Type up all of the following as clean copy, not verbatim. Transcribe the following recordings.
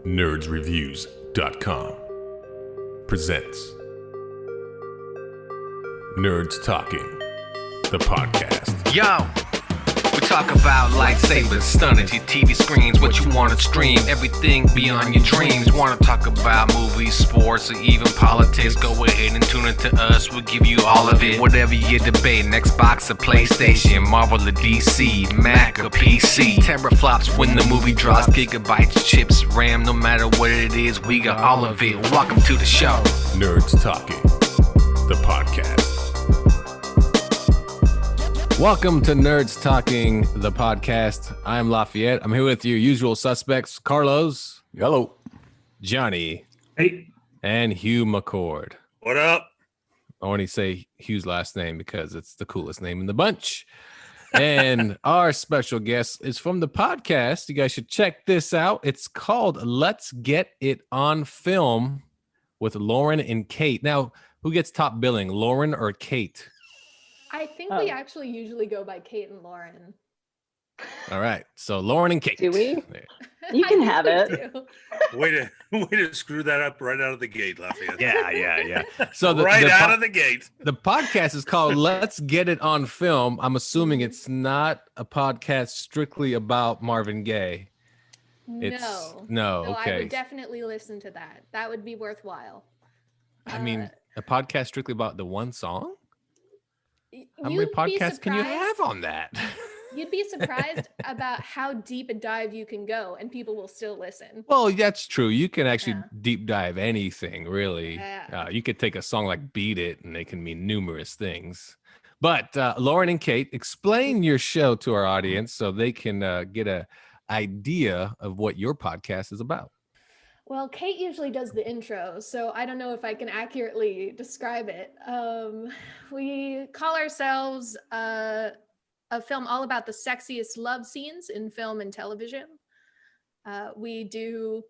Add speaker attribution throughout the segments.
Speaker 1: nerdsreviews.com presents Nerds Talking, the podcast.
Speaker 2: Yo, we talk about lightsabers, stunning your TV screens, what you want to stream, everything beyond your dreams. Want to talk about movies, sports, or even politics? Go ahead and tune into us, we'll give you all of it. Whatever you're debating, Xbox or PlayStation, Marvel or DC, Mac or PC. Teraflops when the movie drops, gigabytes, chips, RAM, no matter what it is, we got all of it. Welcome to the show.
Speaker 1: Nerds Talking, the podcast.
Speaker 3: Welcome to Nerds Talking, the podcast. I'm Lafayette. I'm here with your usual suspects, Carlos.
Speaker 4: Hello.
Speaker 3: Johnny.
Speaker 4: Hey.
Speaker 3: And Hugh McCord.
Speaker 4: What up?
Speaker 3: I want to say Hugh's last name because it's the coolest name in the bunch. And our special guest is from the podcast. You guys should check this out. It's called Let's Get It on Film with Lauren and Kate. Now, who gets top billing, Lauren or Kate?
Speaker 5: I think we actually usually go by Kate and Lauren.
Speaker 3: All right. So Lauren and Kate.
Speaker 6: Do we?
Speaker 3: There.
Speaker 6: You can have it.
Speaker 4: Way to screw that up right out of the gate, Lafayette.
Speaker 3: Yeah. So
Speaker 4: out of the gate.
Speaker 3: The podcast is called Let's Get It on Film. I'm assuming it's not a podcast strictly about Marvin Gaye. No. Okay.
Speaker 5: I would definitely listen to that. That would be worthwhile.
Speaker 3: I mean, a podcast strictly about the one song? How many podcasts can you have on that?
Speaker 5: You'd be surprised about how deep a dive you can go, and people will still listen.
Speaker 3: Well, that's true. You can actually deep dive anything, really.
Speaker 5: Yeah.
Speaker 3: You could take a song like Beat It, and they can mean numerous things. But Lauren and Kate, explain your show to our audience so they can get an idea of what your podcast is about.
Speaker 5: Well, Kate usually does the intro, so I don't know if I can accurately describe it. We call ourselves a film all about the sexiest love scenes in film and television. We do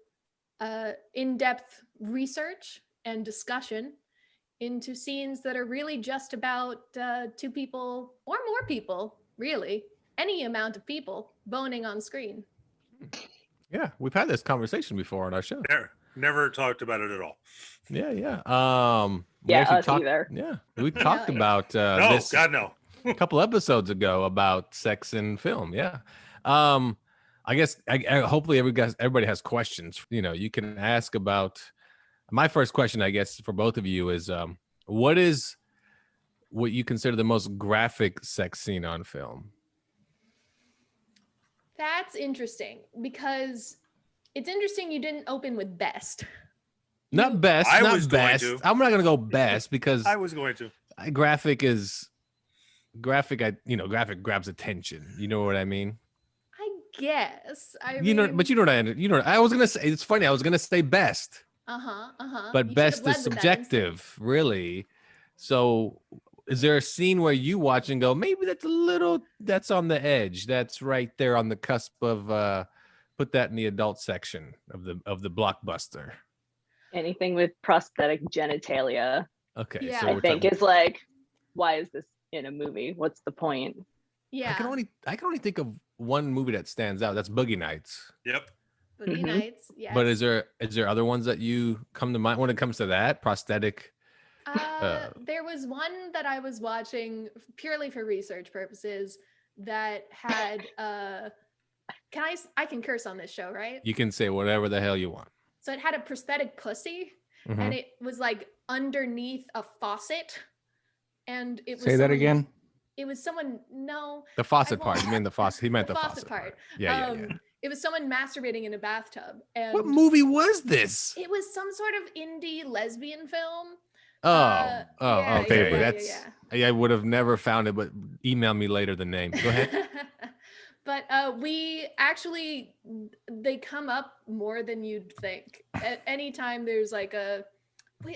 Speaker 5: in-depth research and discussion into scenes that are really just about two people or more people, really, any amount of people boning on screen.
Speaker 3: Yeah, we've had this conversation before on our show.
Speaker 4: Never talked about it at all.
Speaker 3: Yeah.
Speaker 6: Either.
Speaker 3: Yeah, we talked about
Speaker 4: No,
Speaker 3: this
Speaker 4: God, no.
Speaker 3: a couple episodes ago about sex in film. Yeah. I guess hopefully everybody has questions. You know, you can ask about. My first question, I guess, for both of you is, what you consider the most graphic sex scene on film?
Speaker 5: That's interesting because it's interesting you didn't open with best.
Speaker 3: Not best.
Speaker 4: I
Speaker 3: not
Speaker 4: was going
Speaker 3: best.
Speaker 4: to.
Speaker 3: I'm not gonna go best because
Speaker 4: I was going to.
Speaker 3: graphic. Graphic grabs attention. You know what I mean?
Speaker 5: I guess.
Speaker 3: But you know what I was gonna say. It's funny. I was gonna say best. But
Speaker 5: You
Speaker 3: best
Speaker 5: should've
Speaker 3: is
Speaker 5: led with that
Speaker 3: subjective, really. So, is there a scene where you watch and go, maybe that's on the edge, that's right there on the cusp of put that in the adult section of the blockbuster?
Speaker 6: Anything with prosthetic genitalia,
Speaker 3: Okay,
Speaker 5: Yeah.
Speaker 3: so
Speaker 6: I
Speaker 3: we're
Speaker 6: think
Speaker 3: talking,
Speaker 6: is like, why is this in a movie? What's the point?
Speaker 5: Yeah.
Speaker 3: I can only think of one movie that stands out. That's Boogie Nights.
Speaker 4: Yep.
Speaker 5: Boogie
Speaker 6: Mhm.
Speaker 5: Nights. Yeah.
Speaker 3: But is there other ones that you come to mind when it comes to that prosthetic?
Speaker 5: There was one that I was watching purely for research purposes that had I can curse on this show, right?
Speaker 3: You can say whatever the hell you want.
Speaker 5: So it had a prosthetic pussy
Speaker 3: Mhm.
Speaker 5: and it was like underneath a faucet. And it was
Speaker 7: Say that again.
Speaker 5: It was someone
Speaker 3: The faucet
Speaker 5: I
Speaker 3: part.
Speaker 5: won't-
Speaker 3: You mean the faucet? He meant the
Speaker 5: faucet
Speaker 3: faucet
Speaker 5: part.
Speaker 3: Yeah.
Speaker 5: It was someone masturbating in a bathtub. And
Speaker 3: What movie was this?
Speaker 5: it was some sort of indie lesbian film.
Speaker 3: Okay.
Speaker 5: yeah.
Speaker 3: I would have never found it, but email me later the name. Go ahead.
Speaker 5: But they come up more than you'd think. At any time there's like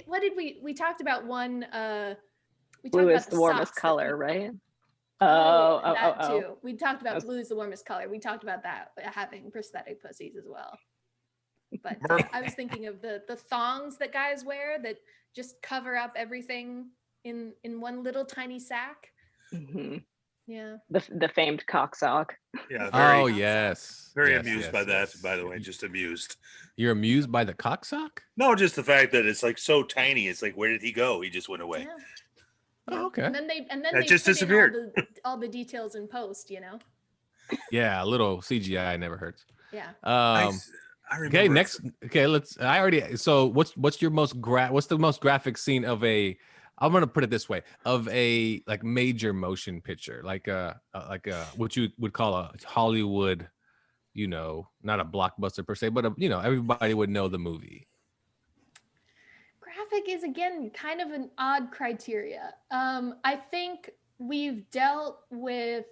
Speaker 5: what did we talked about one, we talked
Speaker 6: Blue
Speaker 5: about
Speaker 6: is the warmest
Speaker 5: socks that
Speaker 6: color,
Speaker 5: people-
Speaker 6: right?
Speaker 5: That
Speaker 6: Oh.
Speaker 5: too. We talked about blue is the warmest color. We talked about that having prosthetic pussies as well. But I was thinking of the thongs that guys wear that just cover up everything in one little tiny sack.
Speaker 6: hmm
Speaker 5: Yeah.
Speaker 6: The famed cock sock.
Speaker 4: Yeah.
Speaker 3: Oh,
Speaker 4: Very,
Speaker 3: yes.
Speaker 4: Very
Speaker 3: Yes,
Speaker 4: amused
Speaker 3: yes,
Speaker 4: by that,
Speaker 3: yes.
Speaker 4: by the way. Just amused.
Speaker 3: You're amused by the cocksock?
Speaker 4: No, just the fact that it's like so tiny. It's like, where did he go? He just went away.
Speaker 5: Yeah.
Speaker 3: Oh, okay.
Speaker 5: And then they
Speaker 4: That just
Speaker 5: put in
Speaker 4: disappeared.
Speaker 5: all the details in post, you know.
Speaker 3: Yeah, a little CGI never hurts.
Speaker 5: Yeah.
Speaker 4: I
Speaker 3: Um,
Speaker 4: remember.
Speaker 3: okay, next. Okay, let's. I already. So, what's your most what's the most graphic scene of a? I'm gonna put it this way: of a like major motion picture, like what you would call a Hollywood, you know, not a blockbuster per se, but a, you know, everybody would know the movie.
Speaker 5: Graphic is again kind of an odd criteria. I think we've dealt with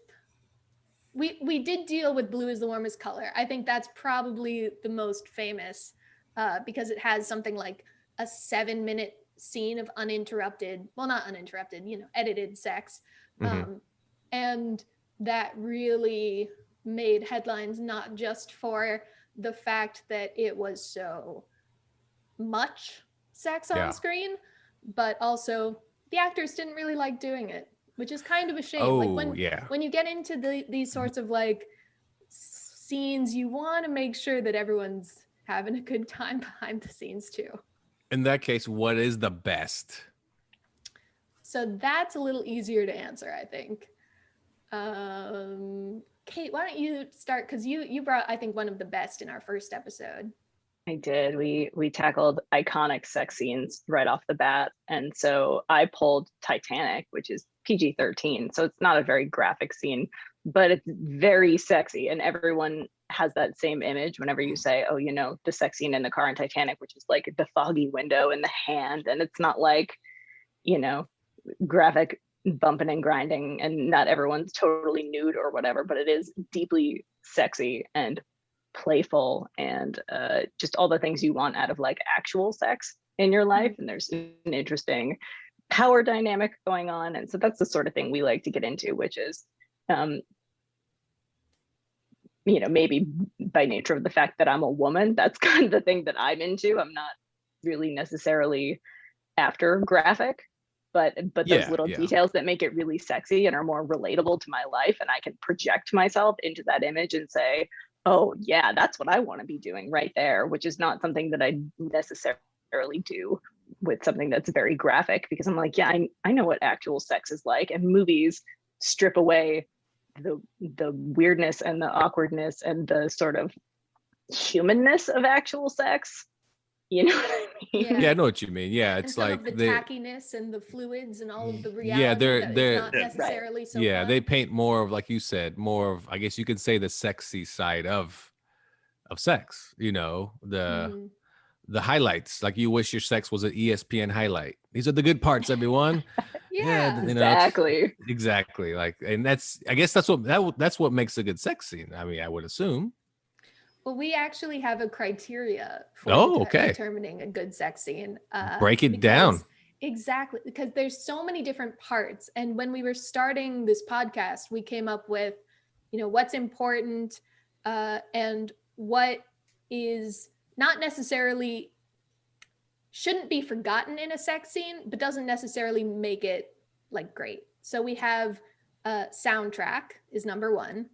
Speaker 5: we did deal with Blue is the Warmest Color. I think that's probably the most famous because it has something like a 7-minute scene of uninterrupted, well, not uninterrupted, you know, edited sex. And that really made headlines, not just for the fact that it was so much sex on screen, but also the actors didn't really like doing it, which is kind of a shame. Like when you get into these sorts of like scenes, you want to make sure that everyone's having a good time behind the scenes too.
Speaker 3: In that case, what is the best?
Speaker 5: So that's a little easier to answer, I think. Kate, why don't you start? Because you brought, I think, one of the best in our first episode.
Speaker 6: I did. We tackled iconic sex scenes right off the bat. And so I pulled Titanic, which is PG-13. So it's not a very graphic scene, but it's very sexy. And everyone has that same image whenever you say, oh, you know, the sex scene in the car in Titanic, which is like the foggy window and the hand. And it's not like, you know, graphic bumping and grinding, and not everyone's totally nude or whatever, but it is deeply sexy and playful and just all the things you want out of like actual sex in your life. And there's an interesting power dynamic going on. And so that's the sort of thing we like to get into, which is, you know, maybe by nature of the fact that I'm a woman, that's kind of the thing that I'm into. I'm not really necessarily after graphic, but those little details that make it really sexy and are more relatable to my life. And I can project myself into that image and say, oh yeah, that's what I want to be doing right there, which is not something that I necessarily do with something that's very graphic, because I'm like, yeah, I know what actual sex is like, and movies strip away the weirdness and the awkwardness and the sort of humanness of actual sex. You know what I mean?
Speaker 3: Yeah, I know what you mean. Yeah, it's
Speaker 5: and some
Speaker 3: like
Speaker 5: of the tackiness and the fluids and all of the reality.
Speaker 3: Yeah, they're
Speaker 5: not necessarily so
Speaker 3: yeah,
Speaker 5: fun.
Speaker 3: they paint more of, like you said, more of, I guess you could say, the sexy side of sex. You know, the highlights. Like, you wish your sex was an ESPN highlight. These are the good parts, everyone.
Speaker 5: Yeah,
Speaker 3: you know,
Speaker 6: exactly.
Speaker 3: Like, and I guess that's what makes a good sex scene. I mean, I would assume.
Speaker 5: Well, we actually have a criteria for
Speaker 3: okay.
Speaker 5: determining a good sex scene.
Speaker 3: Break it down.
Speaker 5: Exactly, because there's so many different parts. And when we were starting this podcast, we came up with, you know, what's important and what is not necessarily shouldn't be forgotten in a sex scene, but doesn't necessarily make it like great. So we have soundtrack is number one.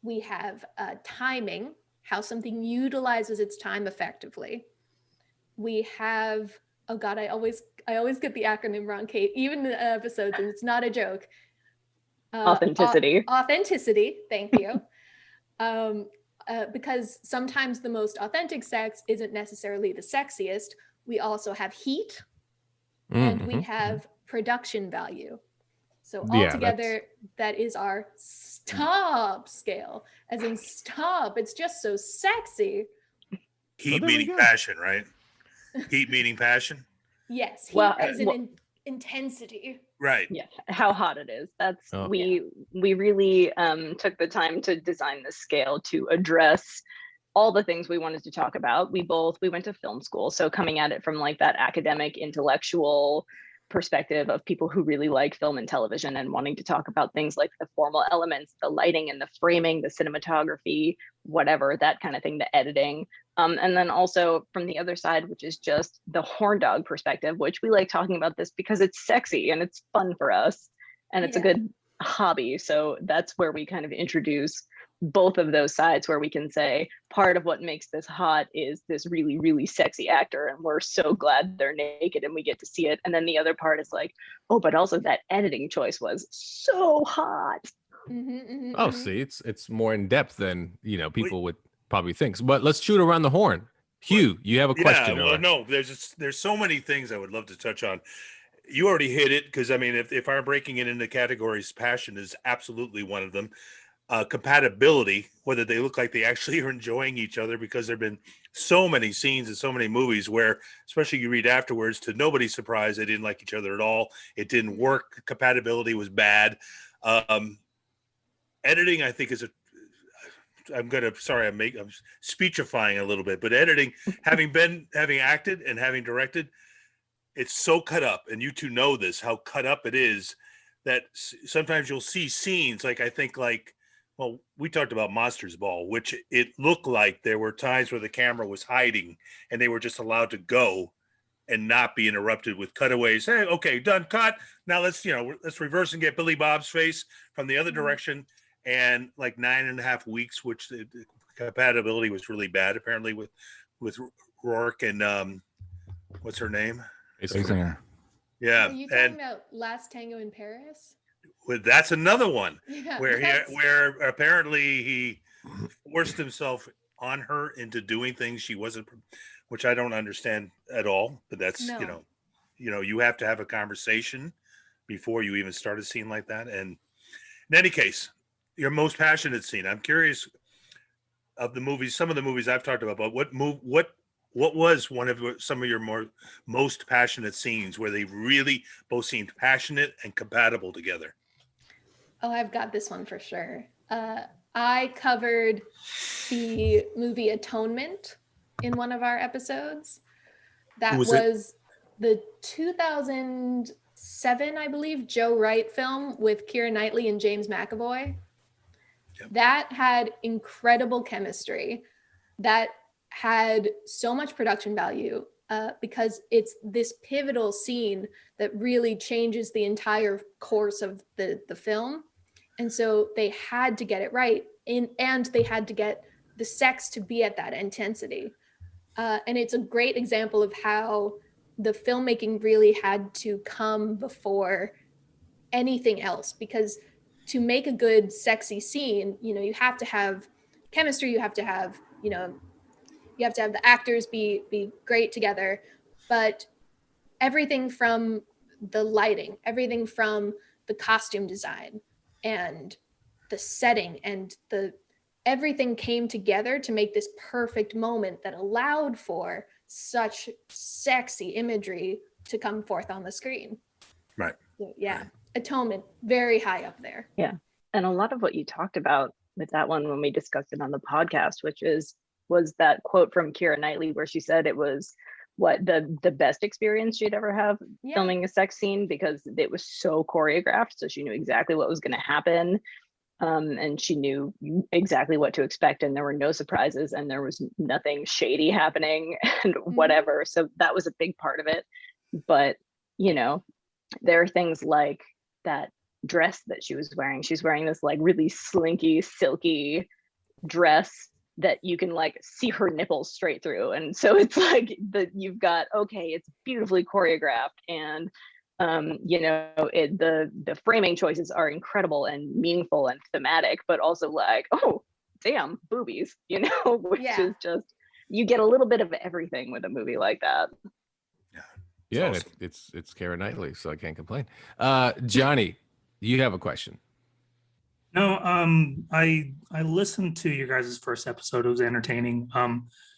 Speaker 5: We have timing, how something utilizes its time effectively. We have, oh God, I always get the acronym wrong, Kate, even in the episodes, and it's not a joke.
Speaker 6: Authenticity.
Speaker 5: Authenticity, thank you. Because sometimes the most authentic sex isn't necessarily the sexiest. We also have heat, and we have production value. So altogether, that is our stop scale, as in stop. It's just so sexy.
Speaker 4: Heat meaning passion, right? Heat meaning passion.
Speaker 5: Yes, heat as in intensity.
Speaker 4: Right.
Speaker 6: Yeah, how hot it is. That's we really took the time to design this scale to address all the things we wanted to talk about. We went to film school, so coming at it from like that academic, intellectual perspective of people who really like film and television and wanting to talk about things like the formal elements, the lighting and the framing, the cinematography, whatever, that kind of thing, the editing. And then also from the other side, which is just the horn dog perspective, which we like talking about this because it's sexy and it's fun for us and it's a good hobby. So that's where we kind of introduce both of those sides where we can say part of what makes this hot is this really, really sexy actor, and we're so glad they're naked and we get to see it. And then the other part is like, oh, but also that editing choice was so hot.
Speaker 3: See, it's more in depth than people would probably think. But let's shoot around the horn. Hugh, you have a question?
Speaker 4: Yeah, well, no, there's so many things I would love to touch on. You already hit it, because I mean, if I'm breaking it into categories, passion is absolutely one of them. Compatibility, whether they look like they actually are enjoying each other, because there've been so many scenes and so many movies where, especially you read afterwards, to nobody's surprise, they didn't like each other at all. It didn't work. Compatibility was bad. Editing, I think, is I'm speechifying a little bit, but editing, having acted and having directed, it's so cut up, and you two know this, how cut up it is, that sometimes you'll see scenes well, we talked about Monsters Ball, which it looked like there were times where the camera was hiding and they were just allowed to go and not be interrupted with cutaways. Hey, okay, done, cut. Now let's reverse and get Billy Bob's face from the other direction. And like 9.5 weeks, which the compatibility was really bad, apparently, with Rourke and what's her name?
Speaker 7: Singer.
Speaker 4: Yeah.
Speaker 5: Are you talking about Last Tango in Paris?
Speaker 4: That's another one where apparently he forced himself on her into doing things she wasn't, which I don't understand at all. But that's you have to have a conversation before you even start a scene like that. And in any case, your most passionate scene. I'm curious of the movies. Some of the movies I've talked about, but what was one of some of your most passionate scenes where they really both seemed passionate and compatible together?
Speaker 5: Oh, I've got this one for sure. I covered the movie Atonement in one of our episodes. That was the 2007, I believe, Joe Wright film with Keira Knightley and James McAvoy. Yep. That had incredible chemistry. That had so much production value because it's this pivotal scene that really changes the entire course of the film. And so they had to get it right, and they had to get the sex to be at that intensity. And it's a great example of how the filmmaking really had to come before anything else, because to make a good sexy scene, you have to have chemistry, you have to have the actors be great together, but everything from the lighting, everything from the costume design and the setting and everything came together to make this perfect moment that allowed for such sexy imagery to come forth on the screen.
Speaker 4: Right.
Speaker 5: So, yeah. Atonement, very high up there.
Speaker 6: Yeah. And a lot of what you talked about with that one when we discussed it on the podcast, was that quote from Keira Knightley where she said it was the best experience she'd ever have filming a sex scene, because it was so choreographed. So she knew exactly what was going to happen. And she knew exactly what to expect, and there were no surprises, and there was nothing shady happening and whatever. So that was a big part of it. But, there are things like that dress that she was wearing. She's wearing this like really slinky, silky dress that you can like see her nipples straight through. And so it's like you've got, okay, it's beautifully choreographed, and the framing choices are incredible and meaningful and thematic, but also like, oh damn, boobies, which is just, you get a little bit of everything with a movie like that.
Speaker 3: Yeah, awesome. It's Keira Knightley, so I can't complain. Johnny, you have a question?
Speaker 8: No, I listened to your guys' first episode. It was entertaining.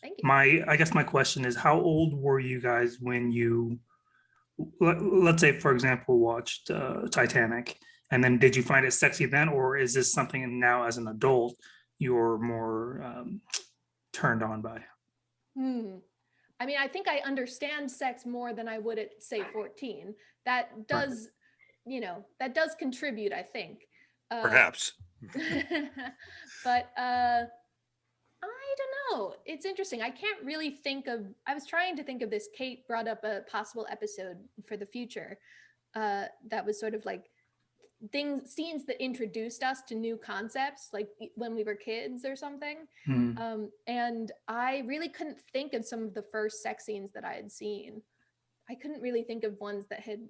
Speaker 5: Thank you.
Speaker 8: I guess my question is, how old were you guys when you, let's say, for example, watched Titanic, and then did you find it sexy then, or is this something now as an adult you're more turned on by?
Speaker 5: I mean, I think I understand sex more than I would at, say, 14. That does, that does contribute, I think.
Speaker 4: Perhaps.
Speaker 5: But I don't know. It's interesting. I can't really I was trying to think of this. Kate brought up a possible episode for the future that was sort of like scenes that introduced us to new concepts, like when we were kids or something. And I really couldn't think of some of the first sex scenes that I had seen. I couldn't really think of ones that had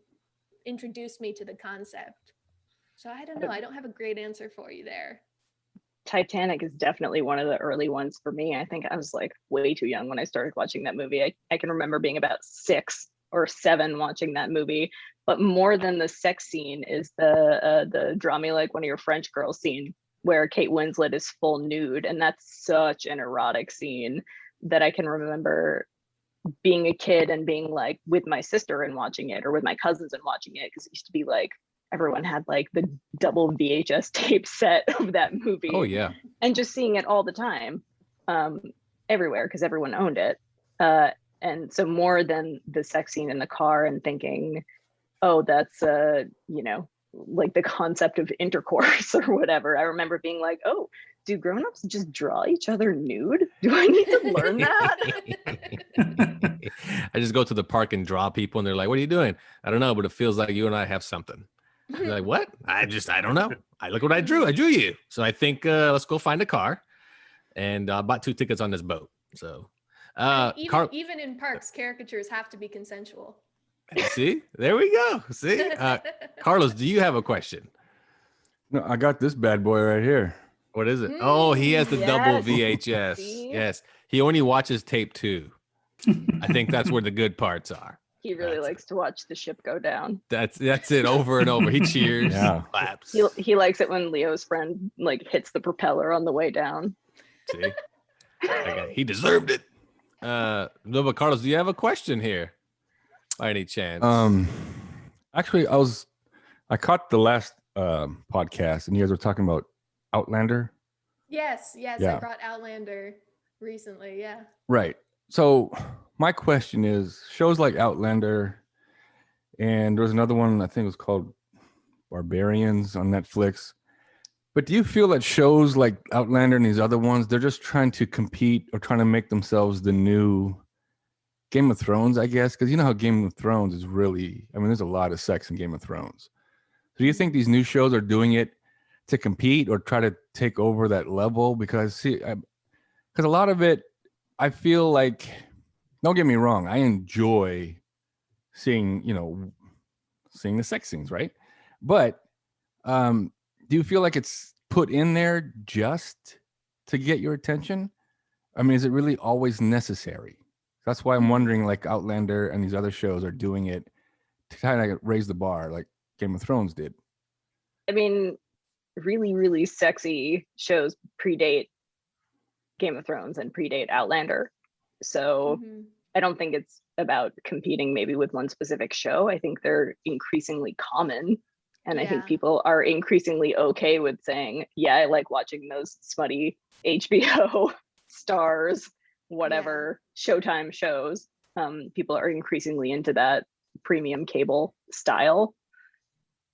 Speaker 5: introduced me to the concept. So I don't know. I don't have a great answer for you there.
Speaker 6: Titanic is definitely one of the early ones for me. I think I was like way too young when I started watching that movie. I can remember being about 6 or 7 watching that movie. But more than the sex scene is the draw me like one of your French girls scene where Kate Winslet is full nude. And that's such an erotic scene that I can remember being a kid and being like with my sister and watching it, or with my cousins and watching it, because it used to be like everyone had like the double VHS tape set of that movie.
Speaker 3: Oh yeah.
Speaker 6: And just seeing it all the time, everywhere, because everyone owned it. And so more than the sex scene in the car and thinking, oh, that's like the concept of intercourse or whatever. I remember being like, oh, do grown-ups just draw each other nude? Do I need to learn that?
Speaker 3: I just go to the park and draw people, and they're like, what are you doing? I don't know, but it feels like you and I have something. I'm like, what? I don't know. Look what I drew. I drew you. So I think let's go find a car. And I bought 2 tickets on this boat. So
Speaker 5: even in parks, caricatures have to be consensual.
Speaker 3: See, there we go. See, Carlos, do you have a question?
Speaker 7: No, I got this bad boy right here.
Speaker 3: What is it? Oh, he has the double VHS. Yes, he only watches tape 2. I think that's where the good parts are.
Speaker 6: He really likes to watch the ship go down.
Speaker 3: That's it over and over. He cheers, claps.
Speaker 6: He likes it when Leo's friend like hits the propeller on the way down.
Speaker 3: See, okay. He deserved it. No, but Carlos, do you have a question here? By any chance?
Speaker 7: Actually, I caught the last podcast, and you guys were talking about Outlander.
Speaker 5: Yes,
Speaker 7: Yeah.
Speaker 5: I brought Outlander recently. Yeah.
Speaker 7: Right. So my question is, shows like Outlander, and there was another one I think it was called Barbarians on Netflix. But do you feel that shows like Outlander and these other ones, they're just trying to compete or trying to make themselves the new Game of Thrones, I guess? Because you know how Game of Thrones is really, there's a lot of sex in Game of Thrones. So do you think these new shows are doing it to compete or try to take over that level? Because a lot of it, I feel like, don't get me wrong, I enjoy seeing the sex scenes, right? But do you feel like it's put in there just to get your attention? Is it really always necessary? That's why I'm wondering, like Outlander and these other shows are doing it to kind of raise the bar, like Game of Thrones did.
Speaker 6: Really, really sexy shows predate Game of Thrones and predate Outlander. So I don't think it's about competing maybe with one specific show. I think they're increasingly common. And I think people are increasingly okay with saying, yeah, I like watching those smutty HBO stars, whatever Showtime shows. People are increasingly into that premium cable style.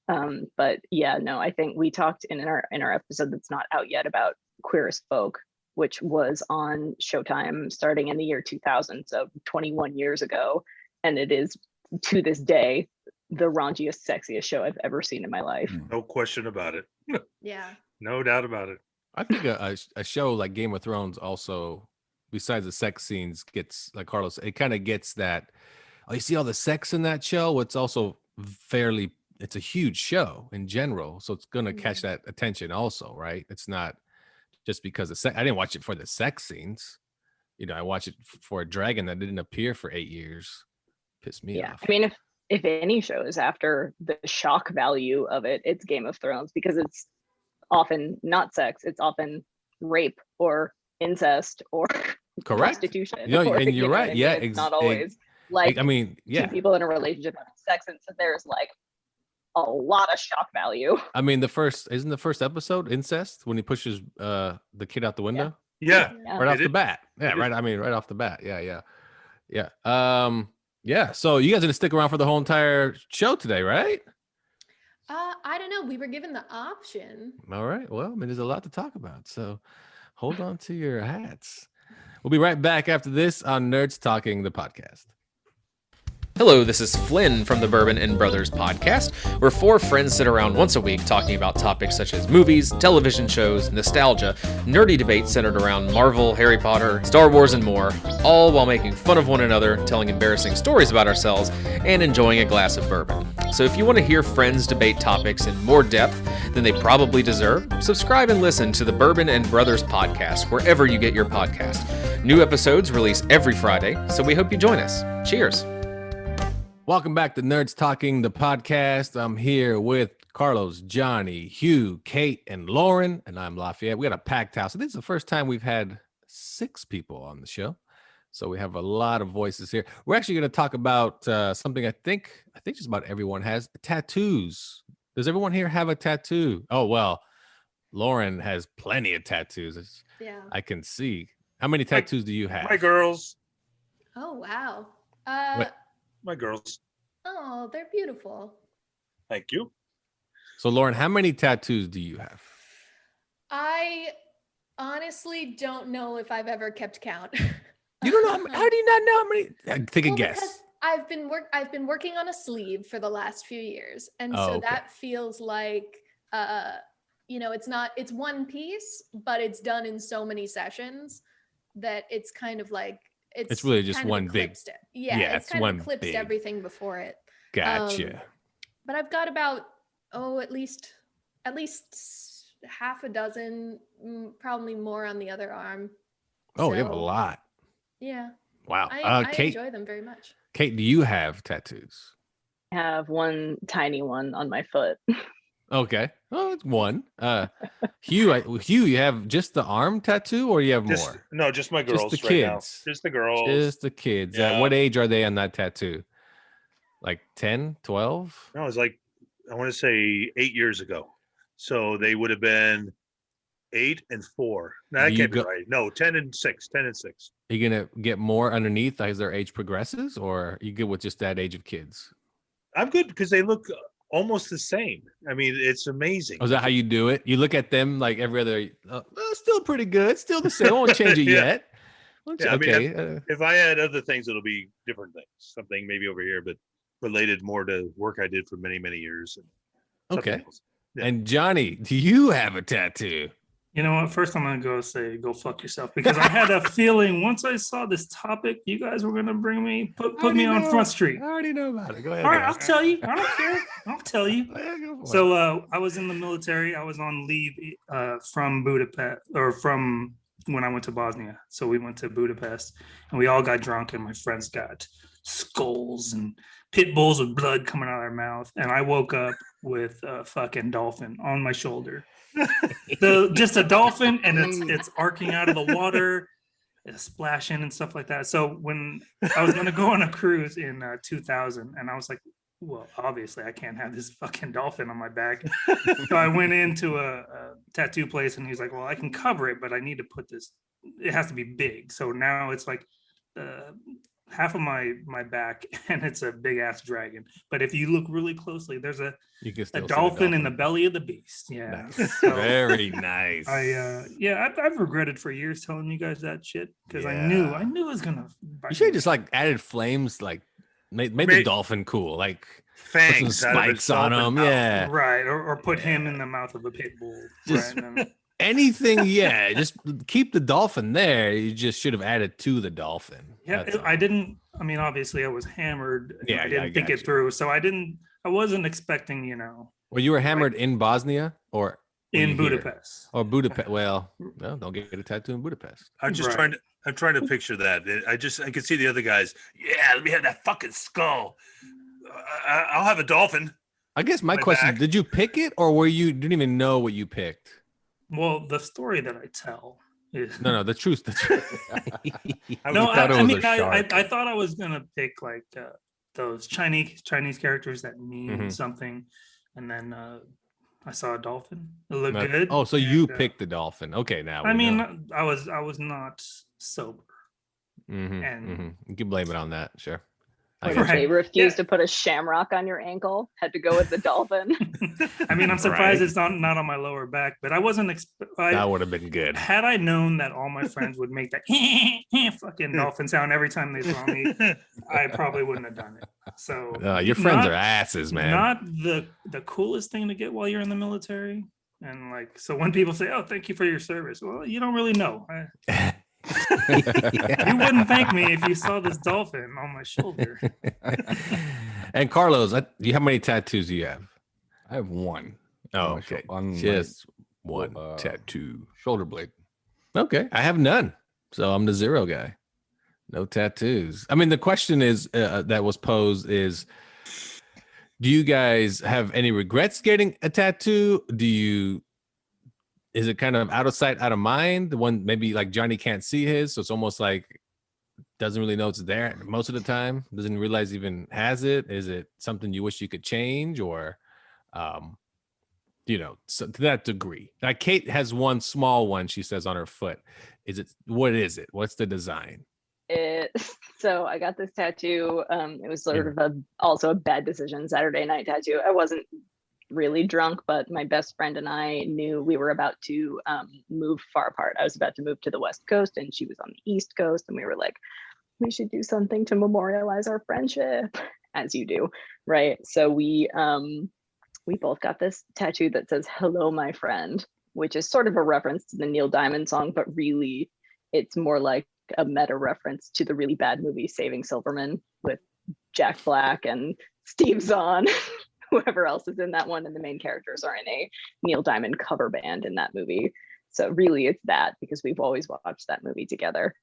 Speaker 6: But yeah, no, I think we talked in our episode that's not out yet about Queer as Folk, which was on Showtime starting in the year 2000, so 21 years ago. And it is, to this day, the raunchiest, sexiest show I've ever seen in my life.
Speaker 4: No question about it.
Speaker 5: Yeah.
Speaker 4: No doubt about it.
Speaker 3: I think a show like Game of Thrones also, besides the sex scenes, gets, like Carlos, it kind of gets that, oh, you see all the sex in that show? It's also it's a huge show in general. So it's going to catch that attention also, right? It's not just because I didn't watch it for the sex scenes. I watched it for a dragon that didn't appear for 8 years. Pissed me off.
Speaker 6: If any show is after the shock value of it, it's Game of Thrones, because it's often not sex. It's often rape or incest or prostitution.
Speaker 3: And you're right. Yeah,
Speaker 6: it's not always two people in a relationship having sex, and so there's like a lot of shock value.
Speaker 3: Isn't the first episode incest when he pushes the kid out the window?
Speaker 4: Yeah.
Speaker 3: Right off the bat. Yeah, right. Right off the bat. Yeah. Yeah. So you guys are gonna stick around for the whole entire show today, right?
Speaker 5: I don't know. We were given the option.
Speaker 3: All right. Well, there's a lot to talk about. So hold on to your hats. We'll be right back after this on Nerds Talking, the podcast.
Speaker 9: Hello, this is Flynn from the Bourbon and Brothers podcast, where four friends sit around once a week talking about topics such as movies, television shows, nostalgia, nerdy debates centered around Marvel, Harry Potter, Star Wars, and more, all while making fun of one another, telling embarrassing stories about ourselves, and enjoying a glass of bourbon. So if you want to hear friends debate topics in more depth than they probably deserve, subscribe and listen to the Bourbon and Brothers podcast wherever you get your podcast. New episodes release every Friday, so we hope you join us. Cheers.
Speaker 3: Welcome back to Nerds Talking, the podcast. I'm here with Carlos, Johnny, Hugh, Kate, and Lauren, and I'm Lafayette. We got a packed house. I think it's the first time we've had 6 people on the show, so we have a lot of voices here. We're actually going to talk about something I think just about everyone has: tattoos. Does everyone here have a tattoo? Oh well, Lauren has plenty of tattoos.
Speaker 5: Yeah.
Speaker 3: I can see. How many tattoos do you have?
Speaker 4: My girls.
Speaker 5: Oh wow.
Speaker 4: My girls.
Speaker 5: Oh, they're beautiful.
Speaker 4: Thank you.
Speaker 3: So Lauren, how many tattoos do you have?
Speaker 5: I honestly don't know if I've ever kept count.
Speaker 3: You don't know how many? How do you not know how many? Take a guess.
Speaker 5: Because I've been working on a sleeve for the last few years, and so
Speaker 3: okay.
Speaker 5: that feels like it's one piece, but it's done in so many sessions that it's kind of like it's
Speaker 3: really just
Speaker 5: kind of
Speaker 3: one big.
Speaker 5: eclipsed it. Yeah, it's kind
Speaker 3: one
Speaker 5: of eclipsed
Speaker 3: big.
Speaker 5: everything before it.
Speaker 3: Gotcha.
Speaker 5: But I've got about at least half a dozen, probably more on the other arm.
Speaker 3: Oh, you have a lot.
Speaker 5: Yeah.
Speaker 3: Wow.
Speaker 5: I
Speaker 3: Kate,
Speaker 5: enjoy them very much.
Speaker 3: Kate, do you have tattoos?
Speaker 6: I have one tiny one on my foot.
Speaker 3: Okay. Oh, it's one. Hugh, you have just the arm tattoo, or you have more?
Speaker 4: No, just my girls.
Speaker 3: Just the
Speaker 4: right now.
Speaker 3: kids.
Speaker 4: Just the girls.
Speaker 3: Just the kids.
Speaker 4: Yeah.
Speaker 3: What age are they on that tattoo? Like 10, 12?
Speaker 4: No, it was like, I want to say 8 years ago. So they would have been 8 and 4. No, that can't be right. No, 10 and 6. 10 and 6.
Speaker 3: Are you going to get more underneath as their age progresses, or are you good with just that age of kids?
Speaker 4: I'm good because they look almost the same. I mean, it's amazing.
Speaker 3: Oh, is that how you do it? You look at them like every other, still pretty good, still the same. I won't change it
Speaker 4: Yeah.
Speaker 3: yet.
Speaker 4: Yeah,
Speaker 3: Okay.
Speaker 4: I mean, if I had other things, it'll be different things. Something maybe over here, but related more to work I did for many, many years. And
Speaker 3: Okay.
Speaker 4: else. Yeah.
Speaker 3: And Johnny, do you have a tattoo?
Speaker 8: You know what? First, I'm going to go fuck yourself, because I had a feeling once I saw this topic, you guys were going to bring me, put me on Front Street.
Speaker 3: I already know about it. Go ahead.
Speaker 8: All right, I'll tell you. I don't care. I'll tell you.
Speaker 3: Yeah, go for it.
Speaker 8: So I was in the military. I was on leave from Budapest, or from when I went to Bosnia. So we went to Budapest, and we all got drunk, and my friends got skulls and pit bulls with blood coming out of their mouth. And I woke up with a fucking dolphin on my shoulder. Just a dolphin, and it's arcing out of the water, it's splashing and stuff like that. So when I was going to go on a cruise in 2000, and I was like, well, obviously I can't have this fucking dolphin on my back. So I went into a tattoo place, and he's like, well, I can cover it, but I need to put this, it has to be big. So now it's like half of my back, and it's a big ass dragon. But if you look really closely, there's a dolphin in the belly of the beast. Yeah.
Speaker 3: Nice.
Speaker 8: So
Speaker 3: Very nice.
Speaker 8: I've regretted for years telling you guys that shit, because I knew it was gonna bite
Speaker 3: You should have
Speaker 8: me.
Speaker 3: just like added flames, like made the dolphin cool, like
Speaker 4: Fangs
Speaker 3: put some
Speaker 4: out of its
Speaker 3: spikes on
Speaker 4: dolphin
Speaker 3: them.
Speaker 4: mouth.
Speaker 3: Yeah.
Speaker 8: Right, or put him in the mouth of a pit bull.
Speaker 3: Just-
Speaker 8: Right. And
Speaker 3: Anything, yeah. Just keep the dolphin there. You just should have added to the dolphin.
Speaker 8: yeah,
Speaker 3: That's all.
Speaker 8: I didn't. I mean, obviously, I was hammered. And
Speaker 3: Yeah,
Speaker 8: I
Speaker 3: yeah, I
Speaker 8: didn't think
Speaker 3: got
Speaker 8: it
Speaker 3: you.
Speaker 8: through, so I wasn't expecting,
Speaker 3: Well, you were hammered in Bosnia or were
Speaker 8: in
Speaker 3: you here?
Speaker 8: Budapest.
Speaker 3: Or Budapest. Well, no, don't get a tattoo in Budapest.
Speaker 4: I'm just
Speaker 8: Right.
Speaker 4: I'm trying to picture that. I can see the other guys. Yeah, let me have that fucking skull. I'll have a dolphin.
Speaker 3: I guess my
Speaker 4: My
Speaker 3: question:
Speaker 4: back.
Speaker 3: did you pick it, or didn't even know what you picked?
Speaker 8: Well, the story that I tell is
Speaker 3: No, the truth. The truth.
Speaker 8: no.
Speaker 3: thought it was a
Speaker 8: I
Speaker 3: shark.
Speaker 8: thought I was gonna pick like those Chinese characters that mean
Speaker 3: Mhm.
Speaker 8: something, and then I saw a dolphin. It looked
Speaker 3: No-
Speaker 8: good.
Speaker 3: Oh, so you
Speaker 8: and,
Speaker 3: picked the dolphin? Okay, now
Speaker 8: I
Speaker 3: we
Speaker 8: mean,
Speaker 3: know.
Speaker 8: I was not sober.
Speaker 3: Mhm,
Speaker 8: and-
Speaker 3: mhm. You can blame it on that, sure. I
Speaker 6: Or
Speaker 3: got
Speaker 6: did they
Speaker 3: you.
Speaker 6: refuse
Speaker 8: Yeah.
Speaker 6: to put a shamrock on your ankle? Had to go with the dolphin.
Speaker 8: I mean, I'm surprised
Speaker 3: Right.
Speaker 8: it's not on my lower back, but I wasn't.
Speaker 3: That would have been good.
Speaker 8: Had I known that all my friends would make that fucking dolphin sound every time they saw me, I probably wouldn't have done it. So
Speaker 3: Your friends
Speaker 8: not-
Speaker 3: are asses, man.
Speaker 8: Not the coolest thing to get while you're in the military. And like, so when people say, "Oh, thank you for your service," well, you don't really know. You wouldn't thank me if you saw this dolphin on my shoulder.
Speaker 3: And Carlos, how many tattoos do you have?
Speaker 7: I have one.
Speaker 3: Oh,
Speaker 7: on my
Speaker 3: okay.
Speaker 7: on my
Speaker 3: Just one
Speaker 7: uh,
Speaker 3: tattoo.
Speaker 7: shoulder blade.
Speaker 3: Okay. I have none. So I'm the zero guy. No tattoos. I mean, the question is that was posed is, do you guys have any regrets getting a tattoo? Is it kind of out of sight, out of mind? The one maybe like Johnny can't see his, so it's almost like doesn't really know it's there most of the time, doesn't realize even has it. Is it something you wish you could change, or so to that degree? Like Kate has one small one, she says, on her foot. What is it? What's the design?
Speaker 6: So I got this tattoo. It was sort of also a bad decision, Saturday night tattoo. I wasn't really drunk, but my best friend and I knew we were about to move far apart. I was about to move to the West Coast and she was on the East Coast, and we were like, we should do something to memorialize our friendship, as you do, right? So we both got this tattoo that says "Hello, my friend," which is sort of a reference to the Neil Diamond song, but really it's more like a meta reference to the really bad movie Saving Silverman with Jack Black and Steve Zahn, whoever else is in that one, and the main characters are in a Neil Diamond cover band in that movie. So really it's that, because we've always watched that movie together.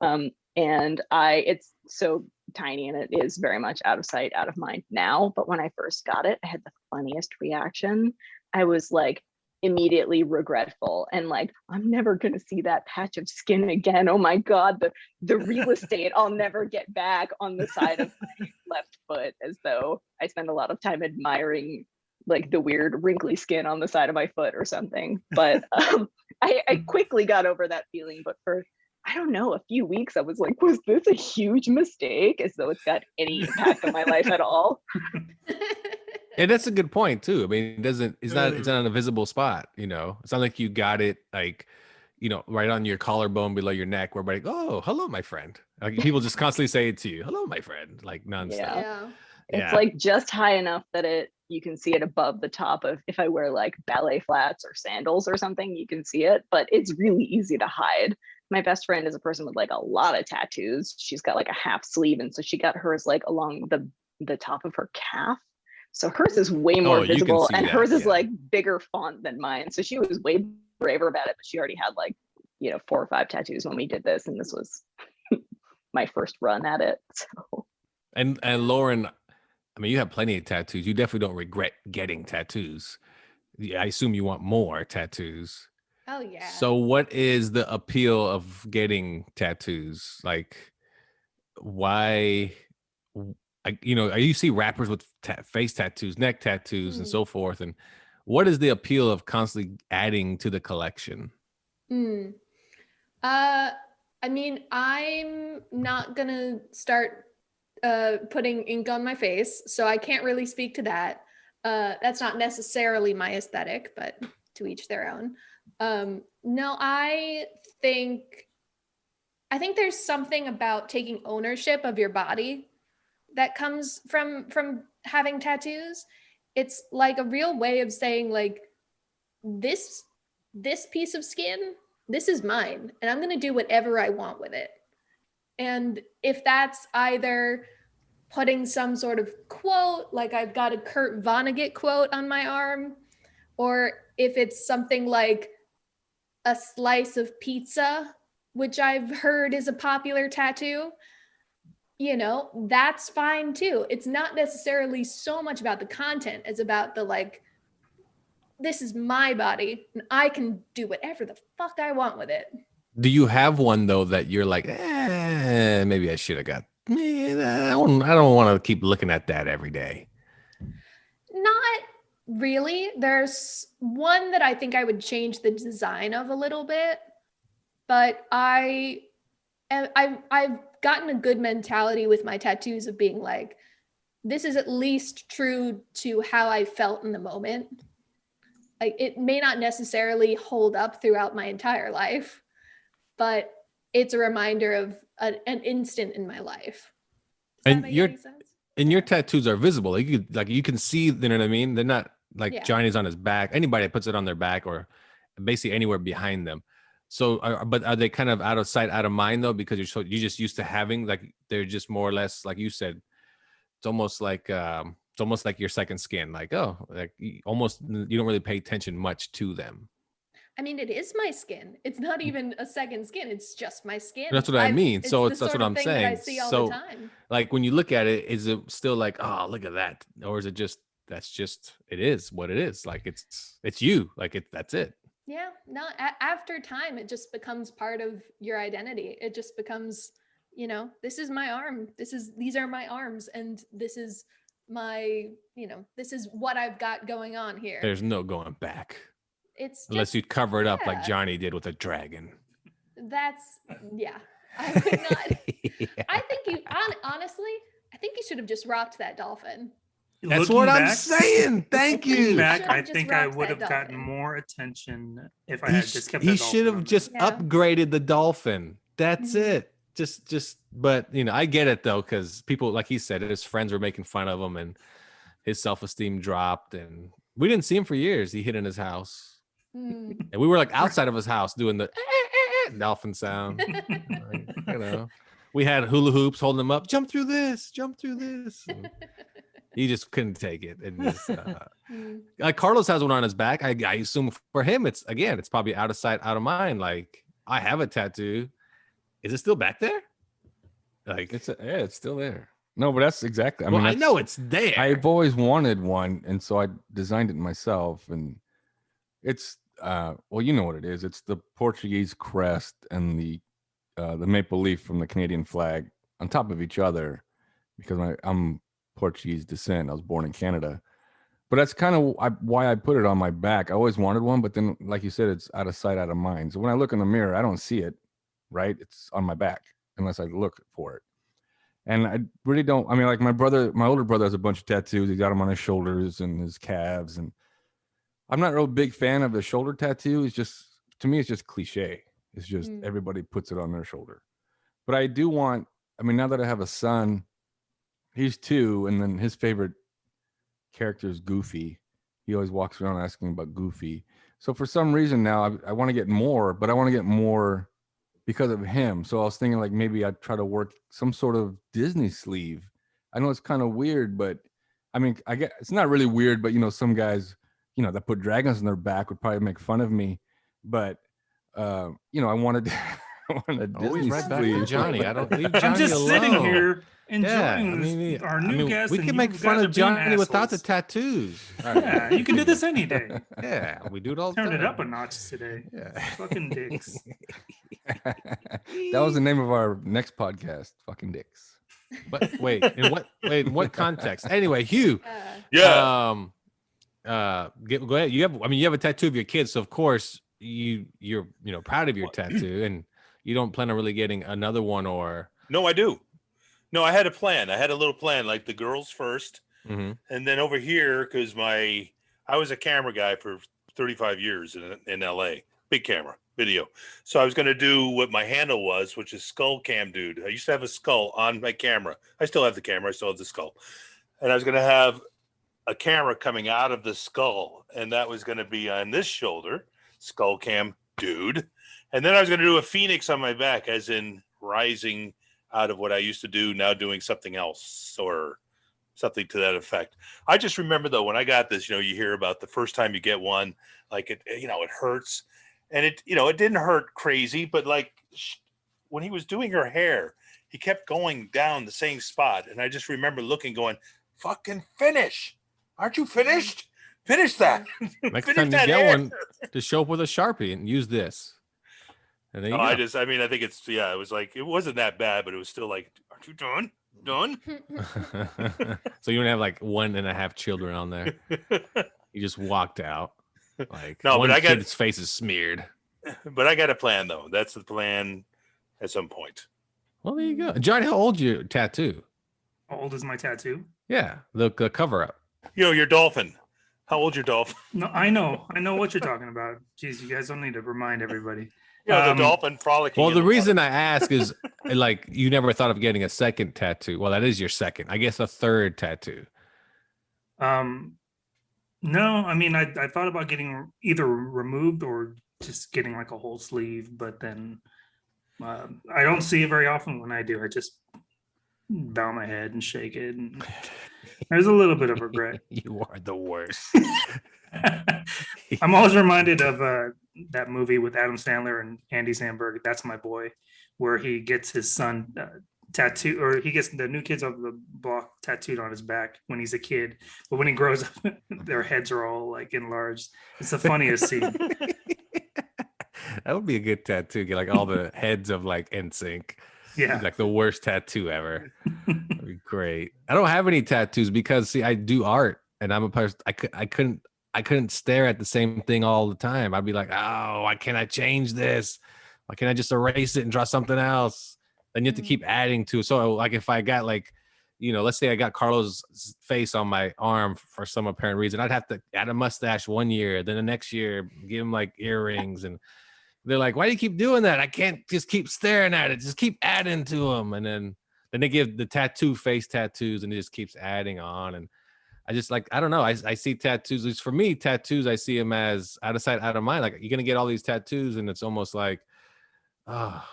Speaker 6: And it's so tiny and it is very much out of sight, out of mind now. But when I first got it, I had the funniest reaction. I was like immediately regretful and like, I'm never gonna see that patch of skin again. Oh my God, the real estate I'll never get back on the side of my left foot, as though I spend a lot of time admiring like the weird wrinkly skin on the side of my foot or something. But I quickly got over that feeling. But for, I don't know, a few weeks, I was like, was this a huge mistake? As though it's got any impact on my life at all.
Speaker 3: And that's a good point too. I mean, it's not in a visible spot, It's not like you got it like, right on your collarbone below your neck, where everybody, oh, hello, my friend. Like people just constantly say it to you, hello, my friend, like nonstop.
Speaker 5: Yeah.
Speaker 6: It's like just high enough that you can see it above the top of, if I wear like ballet flats or sandals or something, you can see it, but it's really easy to hide. My best friend is a person with like a lot of tattoos. She's got like a half sleeve, and so she got hers like along the top of her calf. So hers is way more visible, and hers is like bigger font than mine. So she was way braver about it, but she already had like 4 or 5 tattoos when we did this, and this was my first run at it. So.
Speaker 3: And Lauren, I mean, you have plenty of tattoos. You definitely don't regret getting tattoos. I assume you want more tattoos.
Speaker 5: Oh yeah.
Speaker 3: So what is the appeal of getting tattoos? Like, why? You see rappers with face tattoos, neck tattoos, and so forth. And what is the appeal of constantly adding to the collection?
Speaker 5: I mean, I'm not gonna start putting ink on my face, so I can't really speak to that. That's not necessarily my aesthetic, but to each their own. No, I think there's something about taking ownership of your body that comes from having tattoos. It's like a real way of saying like, this piece of skin, this is mine, and I'm gonna do whatever I want with it. And if that's either putting some sort of quote, like I've got a Kurt Vonnegut quote on my arm, or if it's something like a slice of pizza, which I've heard is a popular tattoo, that's fine too. It's not necessarily so much about the content as about the like, this is my body and I can do whatever the fuck I want with it.
Speaker 3: Do you have one though that you're like, maybe I should have got? I don't want to keep looking at that every day.
Speaker 5: Not really. There's one that I think I would change the design of a little bit, but I And I've gotten a good mentality with my tattoos of being like, this is at least true to how I felt in the moment. Like, it may not necessarily hold up throughout my entire life, but it's a reminder of an instant in my life. Does
Speaker 3: And
Speaker 5: that make any sense?
Speaker 3: your tattoos are visible. Like you can see, you know what I mean? They're not like
Speaker 5: Yeah.
Speaker 3: Johnny's on his back. Anybody that puts it on their back or basically anywhere behind them. So, but are they kind of out of sight, out of mind though? Because you're just used to having, like, they're just more or less, like you said, it's almost like your second skin. Like, oh, like you don't really pay attention much to them.
Speaker 5: I mean, it is my skin. It's not even a second skin. It's just my skin.
Speaker 3: That's what I mean. So
Speaker 5: it's
Speaker 3: that's what I'm saying.
Speaker 5: That I see all the time.
Speaker 3: Like when you look at it, is it still like, oh, look at that, or is it just it is what it is? Like it's you. Like that's it.
Speaker 5: Yeah. No. After time, it just becomes part of your identity. It just becomes, this is my arm. These are my arms, and this is my, this is what I've got going on here.
Speaker 3: There's no going back.
Speaker 5: It's
Speaker 3: unless you cover it up like
Speaker 5: yeah.
Speaker 3: Johnny did with a dragon.
Speaker 5: That's I would not. Yeah. I think honestly, I think you should have just rocked that dolphin.
Speaker 3: That's
Speaker 8: Looking
Speaker 3: what
Speaker 8: back,
Speaker 3: I'm saying. Thank you.
Speaker 8: Back, I
Speaker 5: just
Speaker 8: think I
Speaker 5: rocked
Speaker 8: would
Speaker 5: that
Speaker 8: have gotten
Speaker 5: dolphin.
Speaker 8: more attention if I had just kept.
Speaker 3: He should have just
Speaker 5: Yeah.
Speaker 3: upgraded the dolphin. That's
Speaker 5: Mhm.
Speaker 3: it. Just, but I get it though, because people, like he said, his friends were making fun of him, and his self-esteem dropped, and we didn't see him for years. He hid in his house. And we were like outside of his house doing the dolphin sound. Like, we had hula hoops holding him up. Jump through this. And he just couldn't take it. And just, like Carlos has one on his back. I assume for him, it's probably out of sight, out of mind. Like, I have a tattoo. Is it still back there? Like,
Speaker 7: it's still there. No, but that's exactly.
Speaker 3: I know it's there.
Speaker 7: I've always wanted one, and so I designed it myself, and it's well, you know what it is. It's the Portuguese crest and the maple leaf from the Canadian flag on top of each other, because I'm Portuguese descent. I was born in Canada, but that's kind of why I put it on my back. I always wanted one, but then, like you said, it's out of sight, out of mind. So when I look in the mirror, I don't see it. Right, it's on my back unless I look for it. And I really don't. I mean, like my older brother has a bunch of tattoos. He's got them on his shoulders and his calves, and I'm not a real big fan of the shoulder tattoo. It's just, to me, it's just cliche. It's just everybody puts it on their shoulder. But I do want, I mean, now that I have a son, he's 2, and then his favorite character is Goofy. He always walks around asking about Goofy. So for some reason now, I want to get more, but I want to get more because of him. So I was thinking like maybe I'd try to work some sort of Disney sleeve. I know it's kind of weird, but I mean, I get it's not really weird, but some guys, that put dragons on their back would probably make fun of me. But I wanted a Disney
Speaker 3: always right back to
Speaker 7: sleeve.
Speaker 3: Johnny. I don't leave Johnny
Speaker 8: I'm just
Speaker 3: alone.
Speaker 8: sitting here enjoying our new guest.
Speaker 3: We
Speaker 8: and
Speaker 3: can
Speaker 8: you
Speaker 3: make
Speaker 8: guys
Speaker 3: fun
Speaker 8: are
Speaker 3: of Johnny
Speaker 8: being
Speaker 3: without the
Speaker 8: assholes.
Speaker 3: tattoos.
Speaker 8: Yeah, you can do this any day.
Speaker 3: Yeah, we do it all the
Speaker 8: Turn
Speaker 3: time.
Speaker 8: it up a notch today.
Speaker 3: Yeah.
Speaker 8: Fucking dicks.
Speaker 7: That was the name of our next podcast, Fucking Dicks.
Speaker 3: But wait, in what context? Anyway, Hugh.
Speaker 4: Yeah.
Speaker 3: Go ahead. You have a tattoo of your kids, so of course you're proud of your tattoo, and you don't plan on really getting another one, or
Speaker 4: No, I do. No, I had a plan. I had a little plan, like the girls first,
Speaker 3: Mhm.
Speaker 4: and then over here, because I was a camera guy for 35 years in LA, big camera, video. So I was going to do what my handle was, which is Skull Cam Dude. I used to have a skull on my camera. I still have the camera. I still have the skull. And I was going to have a camera coming out of the skull, and that was going to be on this shoulder, Skull Cam Dude. And then I was going to do a phoenix on my back, as in rising out of what I used to do, now doing something else, or something to that effect. I just remember though, when I got this, you hear about the first time you get one, like it hurts, and it didn't hurt crazy, but like when he was doing her hair, he kept going down the same spot. And I just remember looking, going, fucking finish. Aren't you finished? Finish that.
Speaker 3: Next
Speaker 4: Finish
Speaker 3: time you
Speaker 4: that
Speaker 3: get
Speaker 4: hair.
Speaker 3: one, to show up with a Sharpie and use this. And then
Speaker 4: No, I think it's, it was like, it wasn't that bad, but it was still like, aren't you done? Done?
Speaker 3: So you don't have like 1.5 children on there. You just walked out. Like,
Speaker 4: No,
Speaker 3: one
Speaker 4: but I got-
Speaker 3: kid's face is smeared.
Speaker 4: But I got a plan though. That's the plan at some point.
Speaker 3: Well, there you go. Johnny, how old your tattoo?
Speaker 8: How old is my tattoo?
Speaker 3: Yeah, the cover up.
Speaker 4: Your dolphin. How old's your dolphin?
Speaker 8: No, I know what you're talking about. Jeez, you guys don't need to remind everybody.
Speaker 4: The dolphin frolicking.
Speaker 3: Well,
Speaker 4: in
Speaker 3: the reason
Speaker 4: water.
Speaker 3: I ask is like you never thought of getting a second tattoo. Well, that is your second. I guess a third tattoo.
Speaker 8: No, I mean, I thought about getting either removed or just getting like a whole sleeve, but then I don't see it very often. When I do, I just bow my head and shake it. And there's a little bit of regret.
Speaker 3: You are the worst.
Speaker 8: I'm always reminded of that movie with Adam Sandler and Andy Samberg, That's My Boy, where he gets his son tattoo, or he gets the New Kids of the Block tattooed on his back when he's a kid, but when he grows up their heads are all like enlarged. It's the funniest scene.
Speaker 3: That would be a good tattoo. Get like all the heads of like NSYNC.
Speaker 8: Yeah,
Speaker 3: Like the worst tattoo ever. That'd be great. I don't have any tattoos because see, I do art, and I'm a person. I couldn't stare at the same thing all the time. I'd be like, oh, why can't I change this? Why can't I just erase it and draw something else? Then you have to keep adding to it. So like if I got like, let's say I got Carlos' face on my arm for some apparent reason, I'd have to add a mustache 1 year, then the next year give him like earrings, and they're like, why do you keep doing that? I can't just keep staring at it. Just keep adding to them. And then they give the face tattoos, and it just keeps adding on. And I just like, I don't know. I see tattoos. At least for me, tattoos, I see them as out of sight, out of mind. Like you're going to get all these tattoos, and it's almost like, oh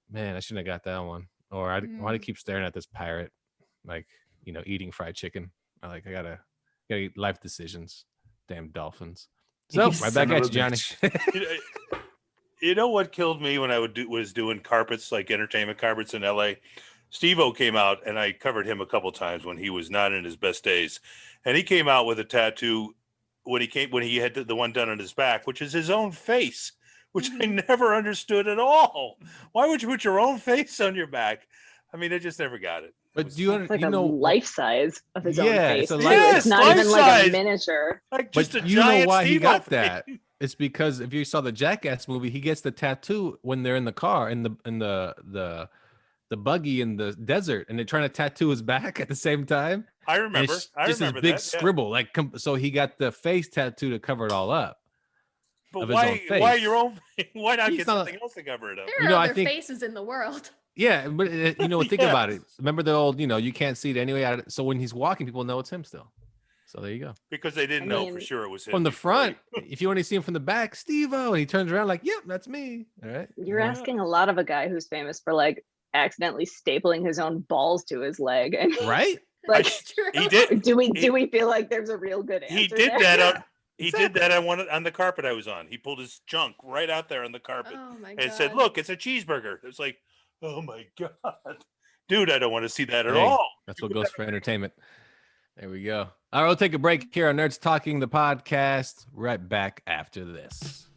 Speaker 3: man, I shouldn't have got that one. Or why do I keep staring at this pirate? Like, eating fried chicken. I gotta eat life decisions. Damn dolphins. So right back at you, Johnny.
Speaker 4: You know what killed me when I was doing carpets, like entertainment carpets in LA? Steve-O came out, and I covered him a couple times when he was not in his best days. And he came out with a tattoo when he had the one done on his back, which is his own face, which I never understood at all. Why would you put your own face on your back? I mean, I just never got it.
Speaker 3: But do you
Speaker 6: It's like a life size of his own face.
Speaker 3: It's
Speaker 6: It's not even like a miniature.
Speaker 4: Like just
Speaker 3: but
Speaker 4: a
Speaker 3: you know
Speaker 4: giant
Speaker 3: why he
Speaker 4: Steve-O
Speaker 3: got
Speaker 4: face.
Speaker 3: that? It's because if you saw the Jackass movie, he gets the tattoo when they're in the car in the buggy in the desert, and they're trying to tattoo his back at the same time.
Speaker 4: I remember.
Speaker 3: I remember this big scribble. Like so, he got the face tattoo to cover it all up.
Speaker 4: But why your own? Why not get something else to cover it up?
Speaker 5: There are other faces in the world.
Speaker 3: Yeah, but think about it. Remember the old, you can't see it anyway. So when he's walking, people know it's him still. So there you go.
Speaker 4: Because they didn't know for sure it was him.
Speaker 3: From the front, if you only see him from the back, Steve-O, and he turns around like, yep, that's me. All right.
Speaker 6: You're asking a lot of a guy who's famous for like accidentally stapling his own balls to his leg.
Speaker 3: Right?
Speaker 6: Like,
Speaker 4: he did.
Speaker 6: Do we feel like there's a real good answer?
Speaker 4: He did
Speaker 6: there?
Speaker 4: that. He did that on the carpet I was on. He pulled his junk right out there on the carpet and said, "Look, it's a cheeseburger." It's like, oh my god, dude, I don't want to see that at all.
Speaker 3: That's what goes for entertainment. There we go. All right, we'll take a break here on Nerds Talking the podcast. Right back after this.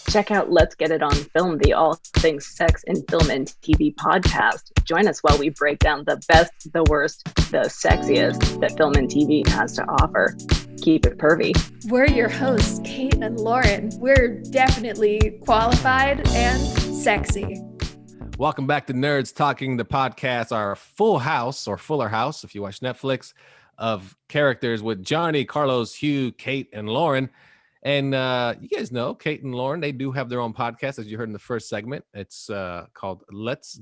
Speaker 6: Check out Let's Get It On Film, the all things sex in film and TV podcast. Join us while we break down the best, the worst, the sexiest that film and TV has to offer. Keep it pervy.
Speaker 5: We're your hosts, Kate and Lauren. We're definitely qualified and sexy.
Speaker 3: Welcome back to Nerds Talking the podcast, our full house or fuller house, if you watch Netflix, of characters with Johnny, Carlos, Hugh, Kate, and Lauren. And you guys know Kate and Lauren, they do have their own podcast, as you heard in the first segment. It's called Let's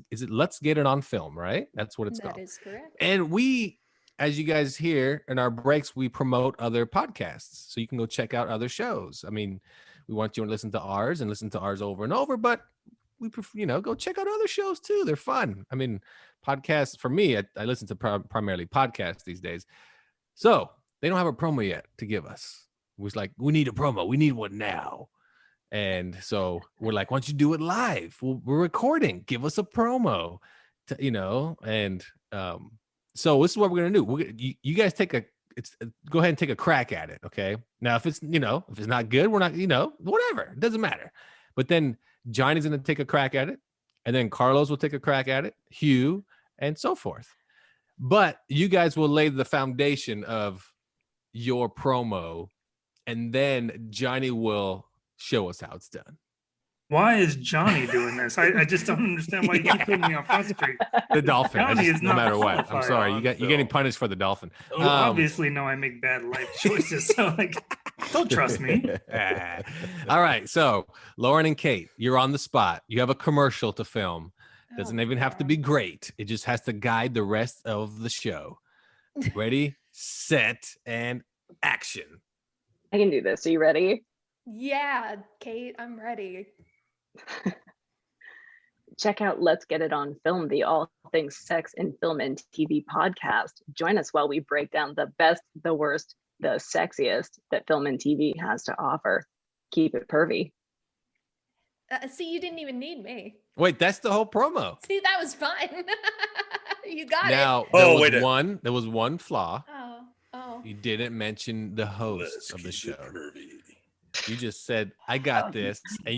Speaker 3: Get It On Film, right? That's what it's called.
Speaker 5: That is correct.
Speaker 3: And we, as you guys hear in our breaks, we promote other podcasts. So you can go check out other shows. I mean, we want you to listen to ours and listen to ours over and over, but we prefer, go check out other shows too. They're fun. I mean, podcasts, for me, I listen to primarily podcasts these days. So they don't have a promo yet to give us. It was like, we need a promo. We need one now. And so we're like, why don't you do it live? We're recording. Give us a promo, and so this is what we're going to do. You guys go ahead and take a crack at it. Okay. Now, if it's not good, we're not, whatever. It doesn't matter. But then Johnny's going to take a crack at it. And then Carlos will take a crack at it, Hugh, and so forth. But you guys will lay the foundation of your promo, and then Johnny will show us how it's done.
Speaker 8: Why is Johnny doing this? I just don't understand why you keep putting me on Front Street.
Speaker 3: The dolphin.
Speaker 8: Johnny is
Speaker 3: No
Speaker 8: not
Speaker 3: matter what. I'm
Speaker 8: qualified
Speaker 3: sorry.
Speaker 4: on
Speaker 3: You're getting punished for the dolphin.
Speaker 8: You obviously know I make bad life choices, so like, don't trust me.
Speaker 3: All right. So Lauren and Kate, you're on the spot. You have a commercial to film. Doesn't even have to be great. It just has to guide the rest of the show. Ready, set, and action.
Speaker 6: I can do this. Are you ready?
Speaker 5: Yeah, Kate, I'm ready.
Speaker 6: Check out Let's Get It On Film, the all things sex in film and TV podcast. Join us while we break down the best, the worst, the sexiest that film and TV has to offer. Keep it pervy.
Speaker 5: See, you didn't even need me.
Speaker 3: Wait, that's the whole promo.
Speaker 5: See, that was fun. You got it.
Speaker 3: Now, there was one flaw.
Speaker 5: Oh.
Speaker 3: You didn't mention the host of the show. You just said, I got this. And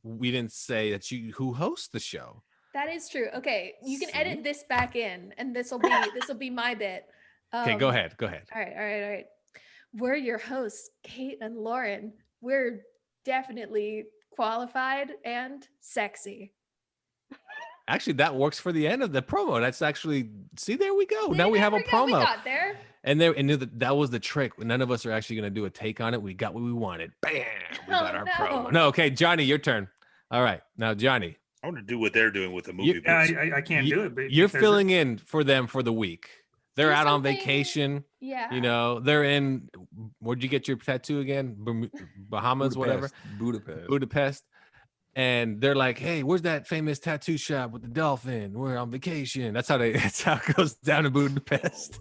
Speaker 3: we didn't say that who hosts the show.
Speaker 5: That is true. Okay, you can edit this back in, and this will be my bit.
Speaker 3: Okay, go ahead.
Speaker 5: All right. We're your hosts, Kate and Lauren. We're definitely qualified and sexy.
Speaker 3: Actually, that works for the end of the promo. That's actually, see, there we go.
Speaker 5: See,
Speaker 3: Now we have a promo.
Speaker 5: We got there.
Speaker 3: And that was the trick. None of us are actually going to do a take on it. We got what we wanted. Bam! We got our promo. No, okay, Johnny, your turn. All right, now Johnny.
Speaker 4: I want to do what they're doing with the movie.
Speaker 8: I can't do it. But
Speaker 3: you're filling in for them for the week. They're
Speaker 5: Do
Speaker 3: out on
Speaker 5: something-
Speaker 3: vacation.
Speaker 5: Yeah.
Speaker 3: You know, they're in. Where'd you get your tattoo again? Bahamas, whatever. Budapest. And they're like, "Hey, where's that famous tattoo shop with the dolphin? We're on vacation." That's how it goes down in Budapest.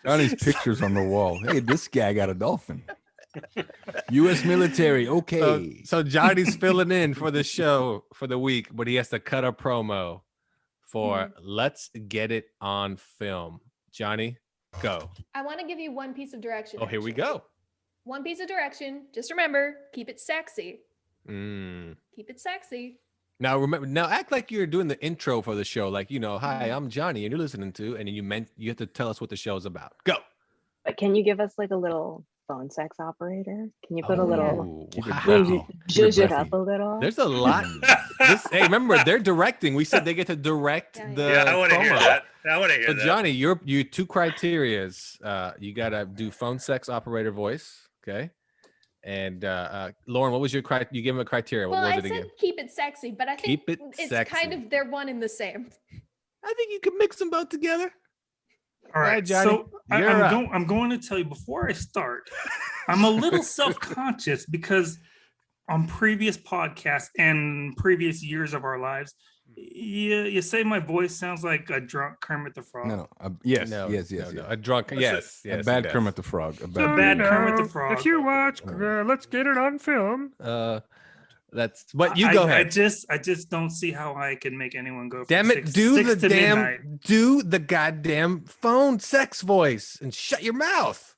Speaker 7: Johnny's pictures on the wall. Hey, this guy got a dolphin. U.S. military. Okay.
Speaker 3: So Johnny's filling in for the show for the week, but he has to cut a promo for Let's Get It On Film. Johnny, go.
Speaker 5: I want to give you one piece of direction.
Speaker 3: Oh, here we
Speaker 5: actually.
Speaker 3: go.
Speaker 5: One piece of direction. Just remember, keep it sexy.
Speaker 3: Mm.
Speaker 5: Keep it sexy.
Speaker 3: Now remember. Now act like you're doing the intro for the show. Like, hi, I'm Johnny, and you're listening to, and you have to tell us what the show's about. Go.
Speaker 6: But can you give us like a little phone sex operator? Can you put a little
Speaker 3: Wow.
Speaker 6: zhuzh it up a little?
Speaker 3: There's a lot. Hey, remember they're directing. We said they get to direct the.
Speaker 4: Yeah, I want to hear
Speaker 3: promo.
Speaker 4: that. I want to hear
Speaker 3: So
Speaker 4: that.
Speaker 3: Johnny, you two criterias. You gotta do phone sex operator voice, okay? And Lauren, what was your criteria? You gave him a criteria. What
Speaker 5: Well,
Speaker 3: was
Speaker 5: I
Speaker 3: it
Speaker 5: said
Speaker 3: again?
Speaker 5: keep it sexy, but I think
Speaker 3: Keep it
Speaker 5: it's
Speaker 3: sexy.
Speaker 5: kind of they're one and the same.
Speaker 3: I think you can mix them both together.
Speaker 8: All right,
Speaker 3: Johnny,
Speaker 8: so
Speaker 3: you're up.
Speaker 8: I'm going to tell you before I start, I'm a little self-conscious because on previous podcasts and previous years of our lives, you say my voice sounds like a drunk Kermit the Frog.
Speaker 7: No. Yes.
Speaker 3: No,
Speaker 7: Yes.
Speaker 3: no. A drunk. Yes.
Speaker 7: A
Speaker 3: Yes.
Speaker 7: bad
Speaker 3: he does.
Speaker 7: Kermit the Frog. A
Speaker 8: A
Speaker 7: bad.
Speaker 8: bad Kermit the Frog.
Speaker 10: If you watch Let's Get It On Film.
Speaker 3: That's. But you go ahead.
Speaker 8: I just don't see how I can make anyone go. From
Speaker 3: Damn it!
Speaker 8: six
Speaker 3: Do
Speaker 8: to midnight.
Speaker 3: the goddamn phone sex voice and shut your mouth.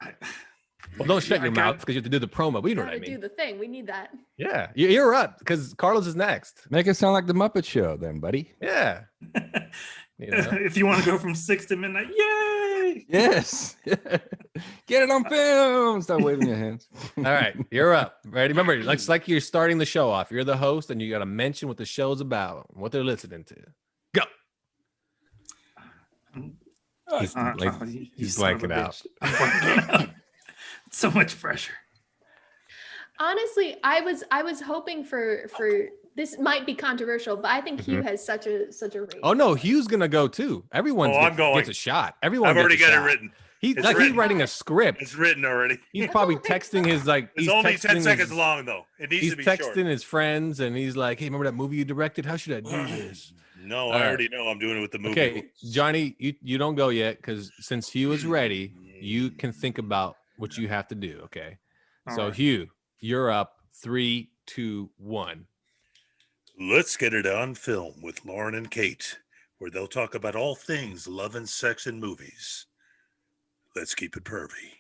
Speaker 3: Well, don't shut your mouth because you have to do the promo. But you know what I
Speaker 5: Gotta do
Speaker 3: mean.
Speaker 5: the thing. We need that.
Speaker 3: Yeah, you're up because Carlos is next.
Speaker 7: Make it sound like the Muppet Show, then, buddy.
Speaker 3: Yeah. You know?
Speaker 8: If you want to go from 6 to midnight, yay!
Speaker 7: Yes. Get it on film. Stop waving your hands.
Speaker 3: All right, you're up. Ready? Remember, it's like you're starting the show off. You're the host, and you got to mention what the show's about, what they're listening to. Go.
Speaker 7: He's
Speaker 3: He's
Speaker 8: son of a
Speaker 3: blanking out.
Speaker 8: bitch. I'm blanking out. So much pressure.
Speaker 5: Honestly, I was hoping for this might be controversial, but I think Hugh has such a rate.
Speaker 3: Oh no, Hugh's gonna go too. Everyone
Speaker 4: I'm going.
Speaker 3: gets a shot. Everyone.
Speaker 4: I've already
Speaker 3: gets a
Speaker 4: got
Speaker 3: shot.
Speaker 4: it written.
Speaker 3: He's
Speaker 4: It's
Speaker 3: like
Speaker 4: written.
Speaker 3: he's writing a script.
Speaker 4: It's written already.
Speaker 3: He's probably texting his like.
Speaker 4: It's
Speaker 3: he's
Speaker 4: only 10
Speaker 3: texting
Speaker 4: seconds
Speaker 3: his-
Speaker 4: long, though. It needs
Speaker 3: He's
Speaker 4: to be
Speaker 3: texting
Speaker 4: short.
Speaker 3: his friends, and he's like, "Hey, remember that movie you directed? How should I do this?"
Speaker 4: No,
Speaker 3: All
Speaker 4: I
Speaker 3: right.
Speaker 4: already know I'm doing it with the movie.
Speaker 3: Okay, Johnny, you don't go yet because since Hugh is ready, you can think about what you have to do. Okay,
Speaker 8: All
Speaker 3: so
Speaker 8: right.
Speaker 3: Hugh, you're up. 3, 2, 1.
Speaker 4: Let's Get It On Film with Lauren and Kate, where they'll talk about all things love and sex in movies. Let's keep it pervy.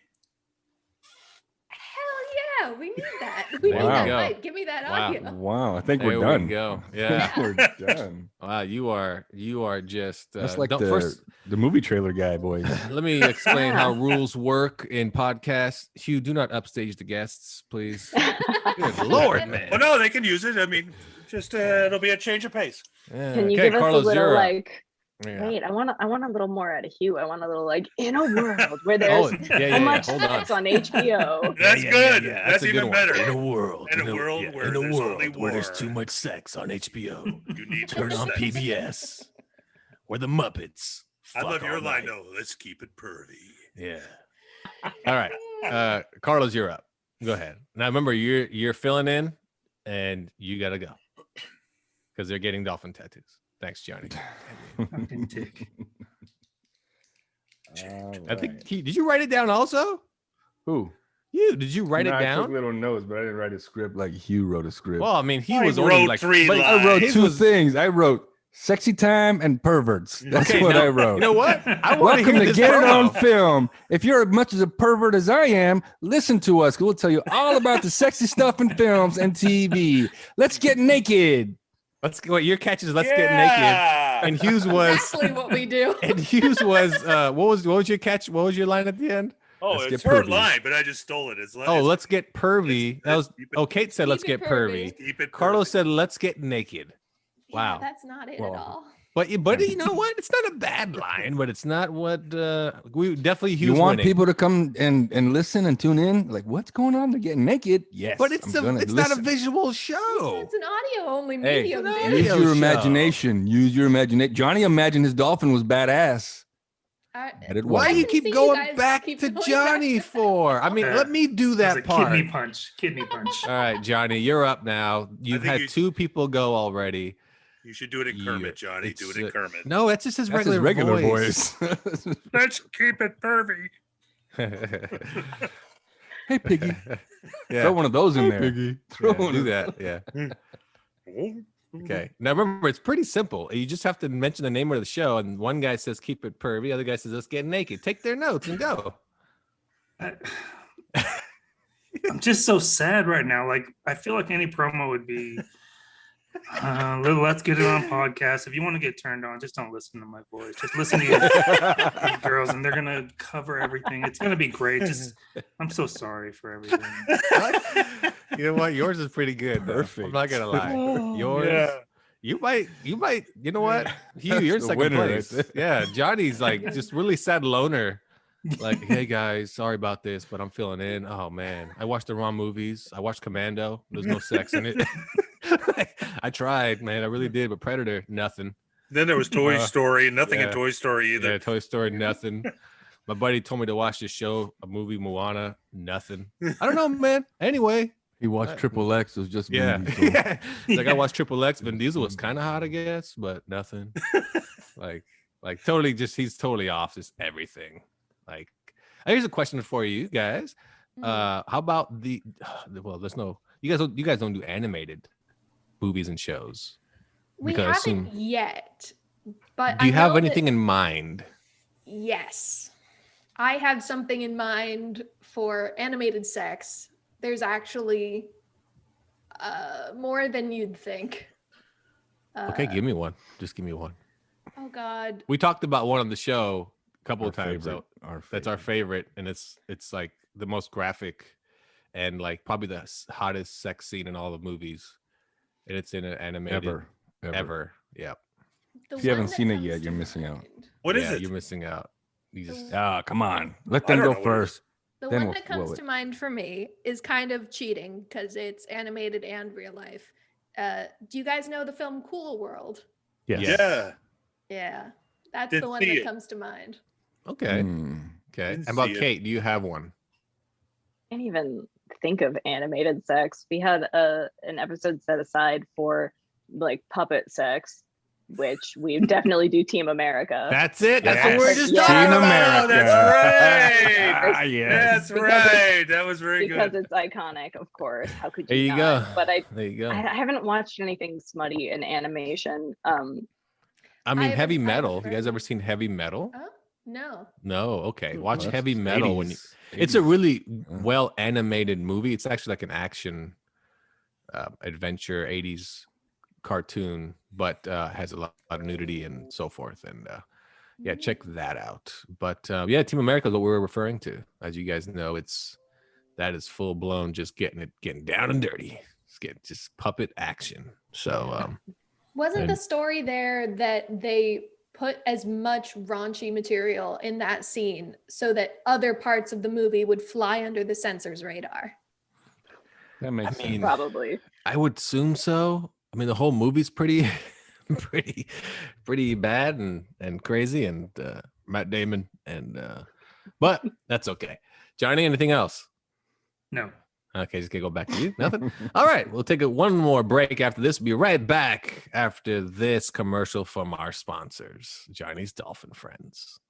Speaker 5: Hell Yeah, we need that. We
Speaker 3: There
Speaker 5: need
Speaker 3: we
Speaker 5: that
Speaker 3: go.
Speaker 5: light. Give me that audio.
Speaker 7: Wow, I think
Speaker 3: There
Speaker 7: we're done.
Speaker 3: we go.
Speaker 7: I
Speaker 3: Yeah.
Speaker 7: think we're done.
Speaker 3: Wow, you are just
Speaker 7: That's like
Speaker 3: don't-
Speaker 7: the
Speaker 3: first
Speaker 7: the movie trailer guy, boys.
Speaker 3: let me explain
Speaker 6: Yeah.
Speaker 3: how rules work in podcasts. Hugh, do not upstage the guests, please. Good Lord, man.
Speaker 4: Well, no, they can use it. I mean, just it'll be a change of pace.
Speaker 3: Yeah.
Speaker 6: Can you
Speaker 3: Okay,
Speaker 6: give us
Speaker 3: Carlos,
Speaker 6: a little
Speaker 3: you're up.
Speaker 6: like?
Speaker 3: Yeah.
Speaker 6: Wait, I want a little more out of Hugh. I want a little like in a world where
Speaker 3: Oh,
Speaker 6: there's
Speaker 3: yeah,
Speaker 6: so
Speaker 3: yeah,
Speaker 6: much
Speaker 3: hold on.
Speaker 6: sex on HBO.
Speaker 4: That's good.
Speaker 3: yeah,
Speaker 4: That's
Speaker 3: a good
Speaker 4: even
Speaker 3: one.
Speaker 4: better.
Speaker 1: In a world,
Speaker 4: In a world where there's only
Speaker 1: where there's
Speaker 4: war.
Speaker 1: too much sex on HBO.
Speaker 4: You need
Speaker 1: Turn
Speaker 4: more
Speaker 1: on
Speaker 4: sex.
Speaker 1: PBS, where the Muppets.
Speaker 4: I
Speaker 1: fuck
Speaker 4: love your
Speaker 1: all
Speaker 4: line
Speaker 1: night.
Speaker 4: though. Let's keep it pervy.
Speaker 1: Yeah.
Speaker 3: All right. Carlos, you're up. Go ahead. Now remember, you're filling in and you gotta go. Because they're getting dolphin tattoos. Thanks, Johnny.
Speaker 8: Fucking dick.
Speaker 3: I think did you write it down also?
Speaker 7: Who?
Speaker 3: You did you write
Speaker 7: No,
Speaker 3: it
Speaker 7: I took
Speaker 3: down?
Speaker 7: little notes, but I didn't write a script like Hugh wrote a script.
Speaker 3: Well, I mean, he
Speaker 4: I
Speaker 3: was only
Speaker 4: wrote
Speaker 3: like
Speaker 4: 3
Speaker 3: but
Speaker 7: I wrote
Speaker 3: his
Speaker 7: two
Speaker 3: was-
Speaker 7: things. I wrote sexy time and perverts. That's
Speaker 3: Okay,
Speaker 7: what
Speaker 3: now,
Speaker 7: I wrote.
Speaker 3: You know what? I want
Speaker 7: Welcome
Speaker 3: hear
Speaker 7: to
Speaker 3: this
Speaker 7: Get It On
Speaker 3: promo.
Speaker 7: Film. If you're as much as a pervert as I am, listen to us. 'Cause we'll tell you all about the sexy stuff in films and TV. Let's get naked.
Speaker 3: Let's go. Your catch is let's get naked. And Hughes was
Speaker 5: Exactly what we do.
Speaker 3: and Hughes was what was your catch? What was your line at the end?
Speaker 4: Oh,
Speaker 3: Let's
Speaker 4: it's
Speaker 3: get
Speaker 4: her
Speaker 3: pervy.
Speaker 4: line, but I just stole it. It's
Speaker 3: Oh, let's get pervy. That was
Speaker 4: keep it-
Speaker 3: oh, Kate said let's
Speaker 5: keep
Speaker 3: get
Speaker 5: it
Speaker 3: pervy.
Speaker 5: pervy.
Speaker 4: keep it.
Speaker 3: Carlos
Speaker 4: pervy.
Speaker 3: said let's get naked. Wow.
Speaker 5: Yeah, that's not it
Speaker 7: Well,
Speaker 5: at all.
Speaker 3: But you know what? It's not a bad line, but it's not what we definitely Hughes
Speaker 7: You want
Speaker 3: winning.
Speaker 7: people to come and listen and tune in? Like, what's going on? They're getting naked. Yes.
Speaker 3: But it's
Speaker 7: I'm gonna
Speaker 3: it's not a
Speaker 7: listen.
Speaker 3: visual show.
Speaker 5: It's an audio only
Speaker 7: Hey,
Speaker 5: medium.
Speaker 3: no,
Speaker 5: dude.
Speaker 7: Use
Speaker 3: radio
Speaker 7: your
Speaker 3: show.
Speaker 7: imagination. Use your imagination. Johnny imagined his dolphin was badass. And it
Speaker 3: Why
Speaker 7: wasn't.
Speaker 3: do you
Speaker 5: I can
Speaker 3: keep
Speaker 5: see you
Speaker 3: going
Speaker 5: guys
Speaker 3: back
Speaker 5: keep
Speaker 3: to
Speaker 5: going
Speaker 3: Johnny
Speaker 5: back.
Speaker 3: for? I mean,
Speaker 8: Yeah.
Speaker 3: let me do
Speaker 8: That's
Speaker 3: that
Speaker 8: a
Speaker 3: part.
Speaker 8: kidney punch. Kidney punch.
Speaker 3: All right, Johnny, you're up now. You've
Speaker 4: think
Speaker 3: had
Speaker 4: you-
Speaker 3: 2 people go already.
Speaker 4: You should do it in Kermit, Johnny. Do it in Kermit.
Speaker 3: No, that's just his
Speaker 7: That's
Speaker 3: regular,
Speaker 7: his regular
Speaker 3: voice.
Speaker 7: voice.
Speaker 10: Let's keep it pervy.
Speaker 7: Hey, Piggy.
Speaker 3: Yeah.
Speaker 7: Throw one of those in there.
Speaker 3: Piggy.
Speaker 7: Throw
Speaker 3: Yeah,
Speaker 7: one
Speaker 3: do
Speaker 7: of-
Speaker 3: that. Yeah. Okay. Now remember, it's pretty simple. You just have to mention the name of the show, and one guy says keep it pervy, the other guy says let's get naked. Take their notes and go.
Speaker 8: I'm just so sad right now. Like, I feel like any promo would be let's get it on podcast. If you want to get turned on, just don't listen to my voice. Just listen to you girls, and they're gonna cover everything. It's gonna be great. Just I'm so sorry for everything.
Speaker 3: You know what? Yours is pretty good. though. I'm not gonna lie. Yours.
Speaker 4: Yeah.
Speaker 3: You might. You know what? Hugh, you're in
Speaker 7: the
Speaker 3: second
Speaker 7: winner right
Speaker 3: place.
Speaker 7: there.
Speaker 3: Yeah, Johnny's like just really sad loner. Like, hey guys, sorry about this, but I'm filling in. Oh man, I watched the wrong movies. I watched Commando. There's no sex in it. I tried, man. I really did, but Predator, nothing.
Speaker 4: Then there was Toy Story. Nothing in
Speaker 3: yeah.
Speaker 4: Toy Story either.
Speaker 3: Yeah, Toy Story, nothing. My buddy told me to watch this show, a movie, Moana, nothing. I don't know, man. Anyway,
Speaker 7: He watched Triple X. It was just
Speaker 3: yeah.
Speaker 7: Vin Diesel.
Speaker 3: Yeah. Like I watched Triple X. Vin Diesel was kind of hot, I guess, but nothing. like totally just he's totally off just everything. Like here's a question for you guys. How about well, there's no you guys don't do animated movies and shows.
Speaker 5: We
Speaker 3: because
Speaker 5: haven't yet, but
Speaker 3: do you
Speaker 5: I
Speaker 3: have
Speaker 5: know that-
Speaker 3: anything in mind?
Speaker 5: Yes, I have something in mind for animated sex. There's actually more than you'd think.
Speaker 3: Okay, give me one. Just give me one.
Speaker 5: Oh God.
Speaker 3: We talked about one on the show a couple of times.
Speaker 7: favorite,
Speaker 3: Though. That's our favorite, and it's like the most graphic and like probably the hottest sex scene in all the movies. And it's in an animated ever. Yeah.
Speaker 5: The
Speaker 7: If you haven't
Speaker 5: one that
Speaker 7: seen it
Speaker 5: comes
Speaker 7: yet,
Speaker 5: to
Speaker 7: you're missing out.
Speaker 5: mind-
Speaker 4: What is
Speaker 3: Yeah,
Speaker 4: it?
Speaker 3: You're missing out. You just
Speaker 7: Come on. Let
Speaker 4: I
Speaker 7: them
Speaker 4: don't
Speaker 7: go
Speaker 4: know what it
Speaker 7: first.
Speaker 5: The
Speaker 7: Then
Speaker 5: one
Speaker 7: we'll
Speaker 5: that comes
Speaker 7: blow
Speaker 5: to
Speaker 7: it.
Speaker 5: mind for me is kind of cheating because it's animated and real life. Do you guys know the film Cool World?
Speaker 7: Yes.
Speaker 4: Yeah.
Speaker 5: Yeah, that's
Speaker 4: Didn't
Speaker 5: the one
Speaker 4: see
Speaker 5: that
Speaker 4: it.
Speaker 5: comes to mind.
Speaker 3: okay.
Speaker 7: Mm.
Speaker 3: Okay.
Speaker 4: Didn't
Speaker 3: How about
Speaker 4: see it.
Speaker 3: Kate? Do you have one?
Speaker 6: Can't even think of animated sex. We had an episode set aside for like puppet sex, which we definitely do Team America.
Speaker 3: That's it. That's
Speaker 7: Yes.
Speaker 3: what we're just
Speaker 6: Yeah.
Speaker 3: talking
Speaker 7: Team
Speaker 3: about.
Speaker 7: America.
Speaker 4: That's right.
Speaker 7: Ah, yes.
Speaker 4: That's right. That was very
Speaker 6: because
Speaker 4: good.
Speaker 6: it's iconic, of course. How could
Speaker 3: There
Speaker 6: you
Speaker 3: you
Speaker 6: not?
Speaker 3: go.
Speaker 6: But I
Speaker 3: There you go.
Speaker 6: haven't watched anything smutty in animation.
Speaker 3: I mean,
Speaker 5: I
Speaker 3: heavy
Speaker 5: haven't
Speaker 3: metal. You guys
Speaker 5: heard
Speaker 3: ever
Speaker 5: of
Speaker 3: seen heavy metal?
Speaker 5: Oh no.
Speaker 3: No. Okay. Watch
Speaker 7: Well,
Speaker 3: heavy
Speaker 7: that's
Speaker 3: metal when you.
Speaker 7: 80s.
Speaker 3: It's a really well animated movie. It's actually like an action adventure 80s cartoon, but has a lot of nudity and so forth. And yeah, check that out. But yeah, Team America is what we were referring to. As you guys know, that is full blown, just getting down and dirty. Just puppet action. So
Speaker 5: wasn't the story there that they put as much raunchy material in that scene so that other parts of the movie would fly under the censor's radar?
Speaker 7: That makes sense.
Speaker 6: Probably.
Speaker 3: I would assume so. I mean, the whole movie's pretty bad and crazy, and Matt Damon, and but that's okay. Johnny, anything else?
Speaker 8: No.
Speaker 3: Okay, just gonna go back to you. Nothing. All right, we'll take one more break after this. We'll be right back after this commercial from our sponsors, Johnny's Dolphin Friends.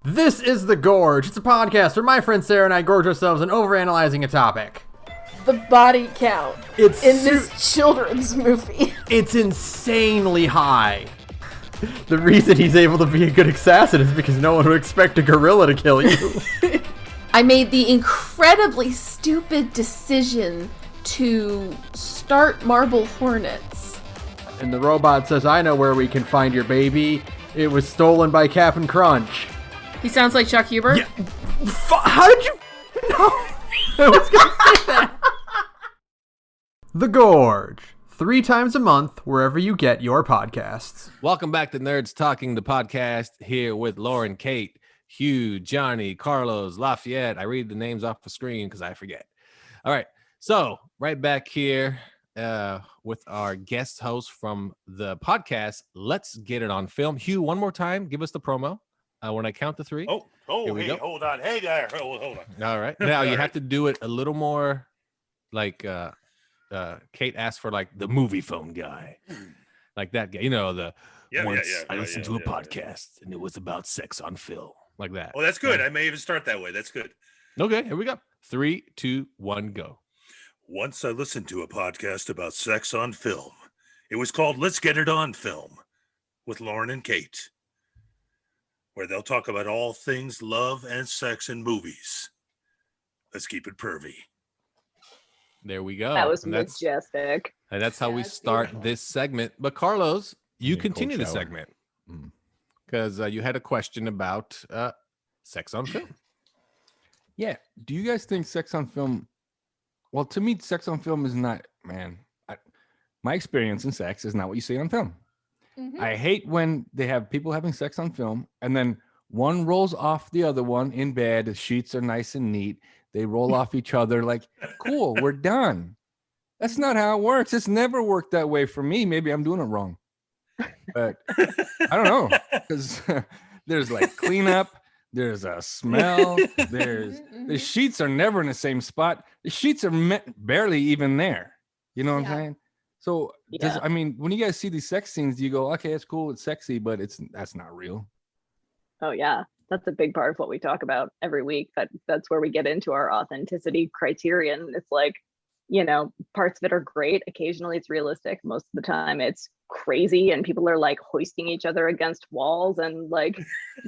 Speaker 11: This is The Gorge. It's a podcast where my friend Sarah and I gorge ourselves on overanalyzing a topic.
Speaker 12: The body count
Speaker 11: It's
Speaker 12: in this children's movie.
Speaker 11: It's insanely high. The reason he's able to be a good assassin is because no one would expect a gorilla to kill you.
Speaker 12: I made the incredibly stupid decision to start Marble Hornets.
Speaker 11: And the robot says, I know where we can find your baby. It was stolen by Cap'n Crunch.
Speaker 12: He sounds like Chuck Huber?
Speaker 11: Yeah. How did you know? I was gonna say that. The Gorge. 3 times a month, wherever you get your podcasts.
Speaker 3: Welcome back to Nerds Talking, the podcast, here with Lauren, Kate, Hugh, Johnny, Carlos, Lafayette. I read the names off the screen because I forget. All right. So right back here with our guest host from the podcast, Let's Get It on Film. Hugh, one more time, give us the promo. When I count to 3.
Speaker 4: Hey, hold on. Hey there. Hold on.
Speaker 3: All right. Now you have to do it a little more like Kate asked for, like the movie phone guy. Like that guy. You know, I listened to a podcast and it was about sex on film. Like that.
Speaker 4: Oh, that's good. I may even start that way. That's good.
Speaker 3: Okay, here we go. 3, 2, 1, go.
Speaker 4: Once I listened to a podcast about sex on film. It was called Let's Get It on Film with Lauren and Kate, where they'll talk about all things love and sex in movies. Let's keep it pervy.
Speaker 3: There we go.
Speaker 6: That was majestic.
Speaker 3: And that's how we start this segment. But Carlos, you continue the segment because you had a question about sex on film.
Speaker 7: Yeah. Do you guys think sex on film? Well, to me, sex on film is not, man. My experience in sex is not what you see on film. Mm-hmm. I hate when they have people having sex on film and then one rolls off the other one in bed. The sheets are nice and neat. They roll off each other like, cool, we're done. That's not how it works. It's never worked that way for me. Maybe I'm doing it wrong. But I don't know. Because there's like cleanup. There's a smell. The sheets are never in the same spot. The sheets are barely even there. You know what I'm saying? So, I mean, when you guys see these sex scenes, you go, okay, it's cool, it's sexy, but that's not real.
Speaker 6: Oh, yeah. That's a big part of what we talk about every week. That's where we get into our authenticity criterion. It's like, you know, parts of it are great. Occasionally it's realistic. Most of the time it's crazy and people are like hoisting each other against walls and like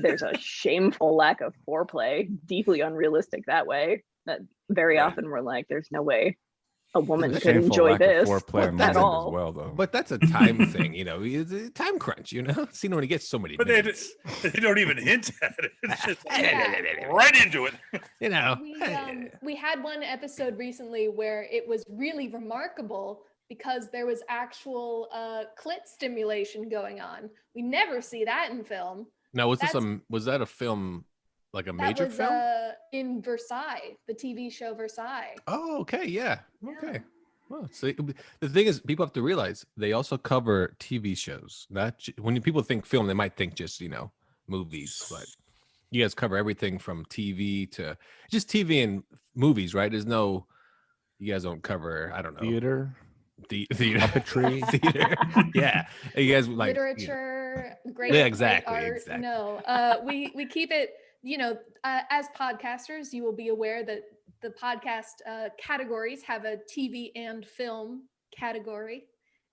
Speaker 6: there's a shameful lack of foreplay, deeply unrealistic that way. That very often we're like, there's no way a woman could enjoy this at all.
Speaker 7: As well, though.
Speaker 3: But that's a time thing, you know. It's a time crunch, you know. See, when it gets so many minutes.
Speaker 4: They don't even hint at it. It's just right into it.
Speaker 3: You know.
Speaker 5: We had one episode recently where it was really remarkable because there was actual clit stimulation going on. We never see that in film.
Speaker 3: Now, was that a film, like a major film?
Speaker 5: In Versailles, the TV show Versailles.
Speaker 3: Oh, okay, yeah. Okay. Well, so the thing is, people have to realize they also cover TV shows. When people think film, they might think just, you know, movies, but you guys cover everything from TV to just TV and movies, right? You guys don't cover, I don't know.
Speaker 7: Theater.
Speaker 3: Puppetry. Theater. Yeah. You guys like
Speaker 5: literature, great.
Speaker 3: Yeah, exactly.
Speaker 5: Great art.
Speaker 3: Exactly.
Speaker 5: No, we keep it, you know, as podcasters, you will be aware that the podcast categories have a TV and film category.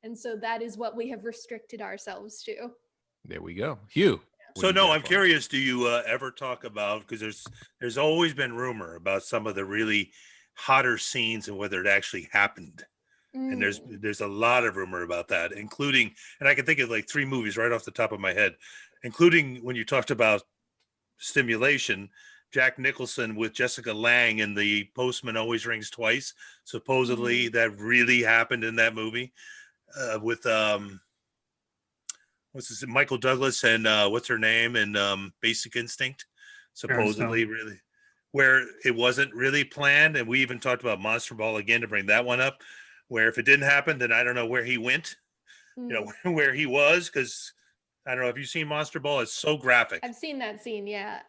Speaker 5: And so that is what we have restricted ourselves to.
Speaker 3: There we go. Hugh.
Speaker 4: So
Speaker 3: do you
Speaker 4: no,
Speaker 3: got
Speaker 4: I'm
Speaker 3: for us?
Speaker 4: curious. Do you ever talk about, because there's always been rumor about some of the really hotter scenes and whether it actually happened, and there's a lot of rumor about that, including, and I can think of like 3 movies right off the top of my head, including when you talked about stimulation, Jack Nicholson with Jessica Lange in The Postman Always Rings Twice. Supposedly that really happened in that movie, with what's this, Michael Douglas and what's her name, and Basic Instinct,
Speaker 8: Sharon
Speaker 4: supposedly
Speaker 8: Stone.
Speaker 4: really, where it wasn't really planned. And we even talked about Monster Ball again, to bring that one up, where if it didn't happen, then I don't know where he went, where he was, because I don't know if you've seen Monster Ball. It's so graphic.
Speaker 5: I've seen that scene. Yeah.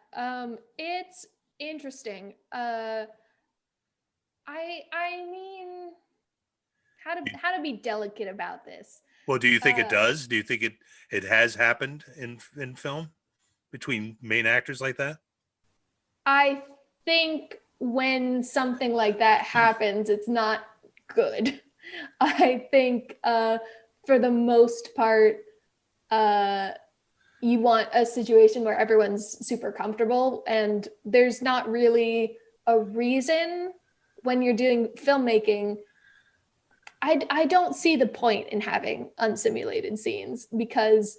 Speaker 5: It's interesting. I mean, how to be delicate about this.
Speaker 4: Well, do you think it does? Do you think it has happened in film between main actors like that?
Speaker 5: I think when something like that happens, it's not good. I think for the most part, you want a situation where everyone's super comfortable, and there's not really a reason when you're doing filmmaking. I don't see the point in having unsimulated scenes, because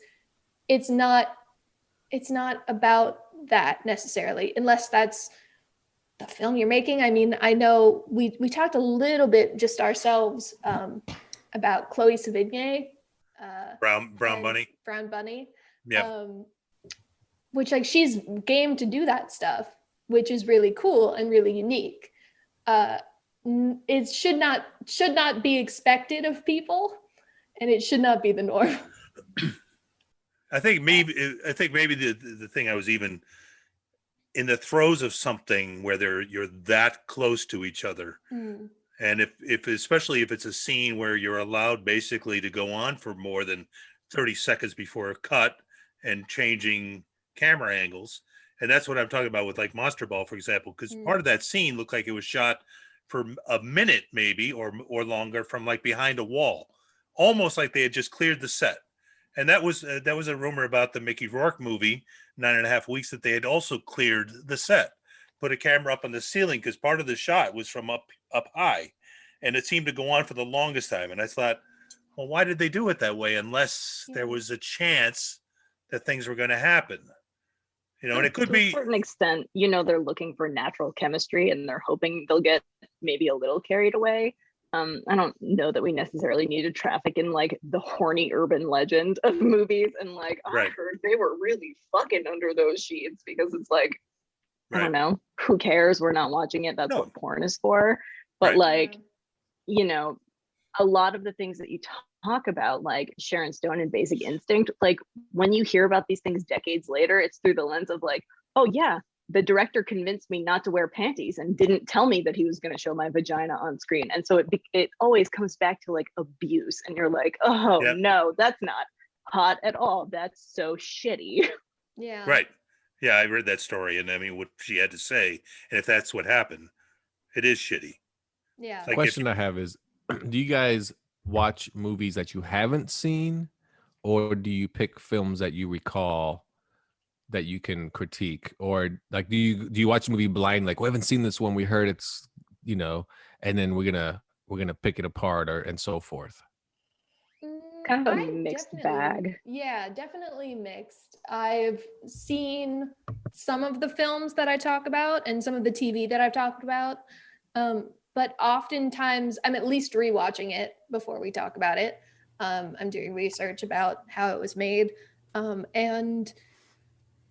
Speaker 5: it's not about that necessarily, unless that's the film you're making. I mean, I know we talked a little bit just ourselves about Chloe Sevigny,
Speaker 4: Brown Bunny.
Speaker 5: Brown Bunny.
Speaker 4: Yeah.
Speaker 5: Which, like, she's game to do that stuff, which is really cool and really unique. It should not be expected of people, and it should not be the norm.
Speaker 4: I think maybe the thing, I was even in the throes of something where you're that close to each other. And if especially if it's a scene where you're allowed basically to go on for more than 30 seconds before a cut and changing camera angles. And that's what I'm talking about with like Monster Ball, for example, because part of that scene looked like it was shot for a minute maybe or longer from like behind a wall, almost like they had just cleared the set. And that was a rumor about the Mickey Rourke movie, 9.5 Weeks, that they had also cleared the set, put a camera up on the ceiling, because part of the shot was from up high, and it seemed to go on for the longest time. And I thought, well, why did they do it that way unless there was a chance that things were going to happen? And it could be
Speaker 6: to a certain extent, they're looking for natural chemistry and they're hoping they'll get maybe a little carried away. I don't know that we necessarily need to traffic in like the horny urban legend of movies and like, I heard they were really fucking under those sheets, because it's like, I don't know, who cares? We're not watching it. That's what porn is for. But like, a lot of the things that you talk about, like Sharon Stone and Basic Instinct, like when you hear about these things decades later, it's through the lens of like, oh yeah, the director convinced me not to wear panties and didn't tell me that he was going to show my vagina on screen. And so it always comes back to like abuse. And you're like, oh no, that's not hot at all. That's so shitty.
Speaker 5: Yeah.
Speaker 4: Right. Yeah, I read that story, and I mean what she had to say. And if that's what happened, it is shitty.
Speaker 5: Yeah.
Speaker 3: The question I have is, do you guys watch movies that you haven't seen, or do you pick films that you recall that you can critique? Or like, do you watch a movie blind, like, we haven't seen this one, we heard it's, and then we're gonna pick it apart, and so forth?
Speaker 6: Kind of a mixed bag.
Speaker 5: Yeah, definitely mixed. I've seen some of the films that I talk about and some of the TV that I've talked about. But oftentimes I'm at least rewatching it before we talk about it. I'm doing research about how it was made. And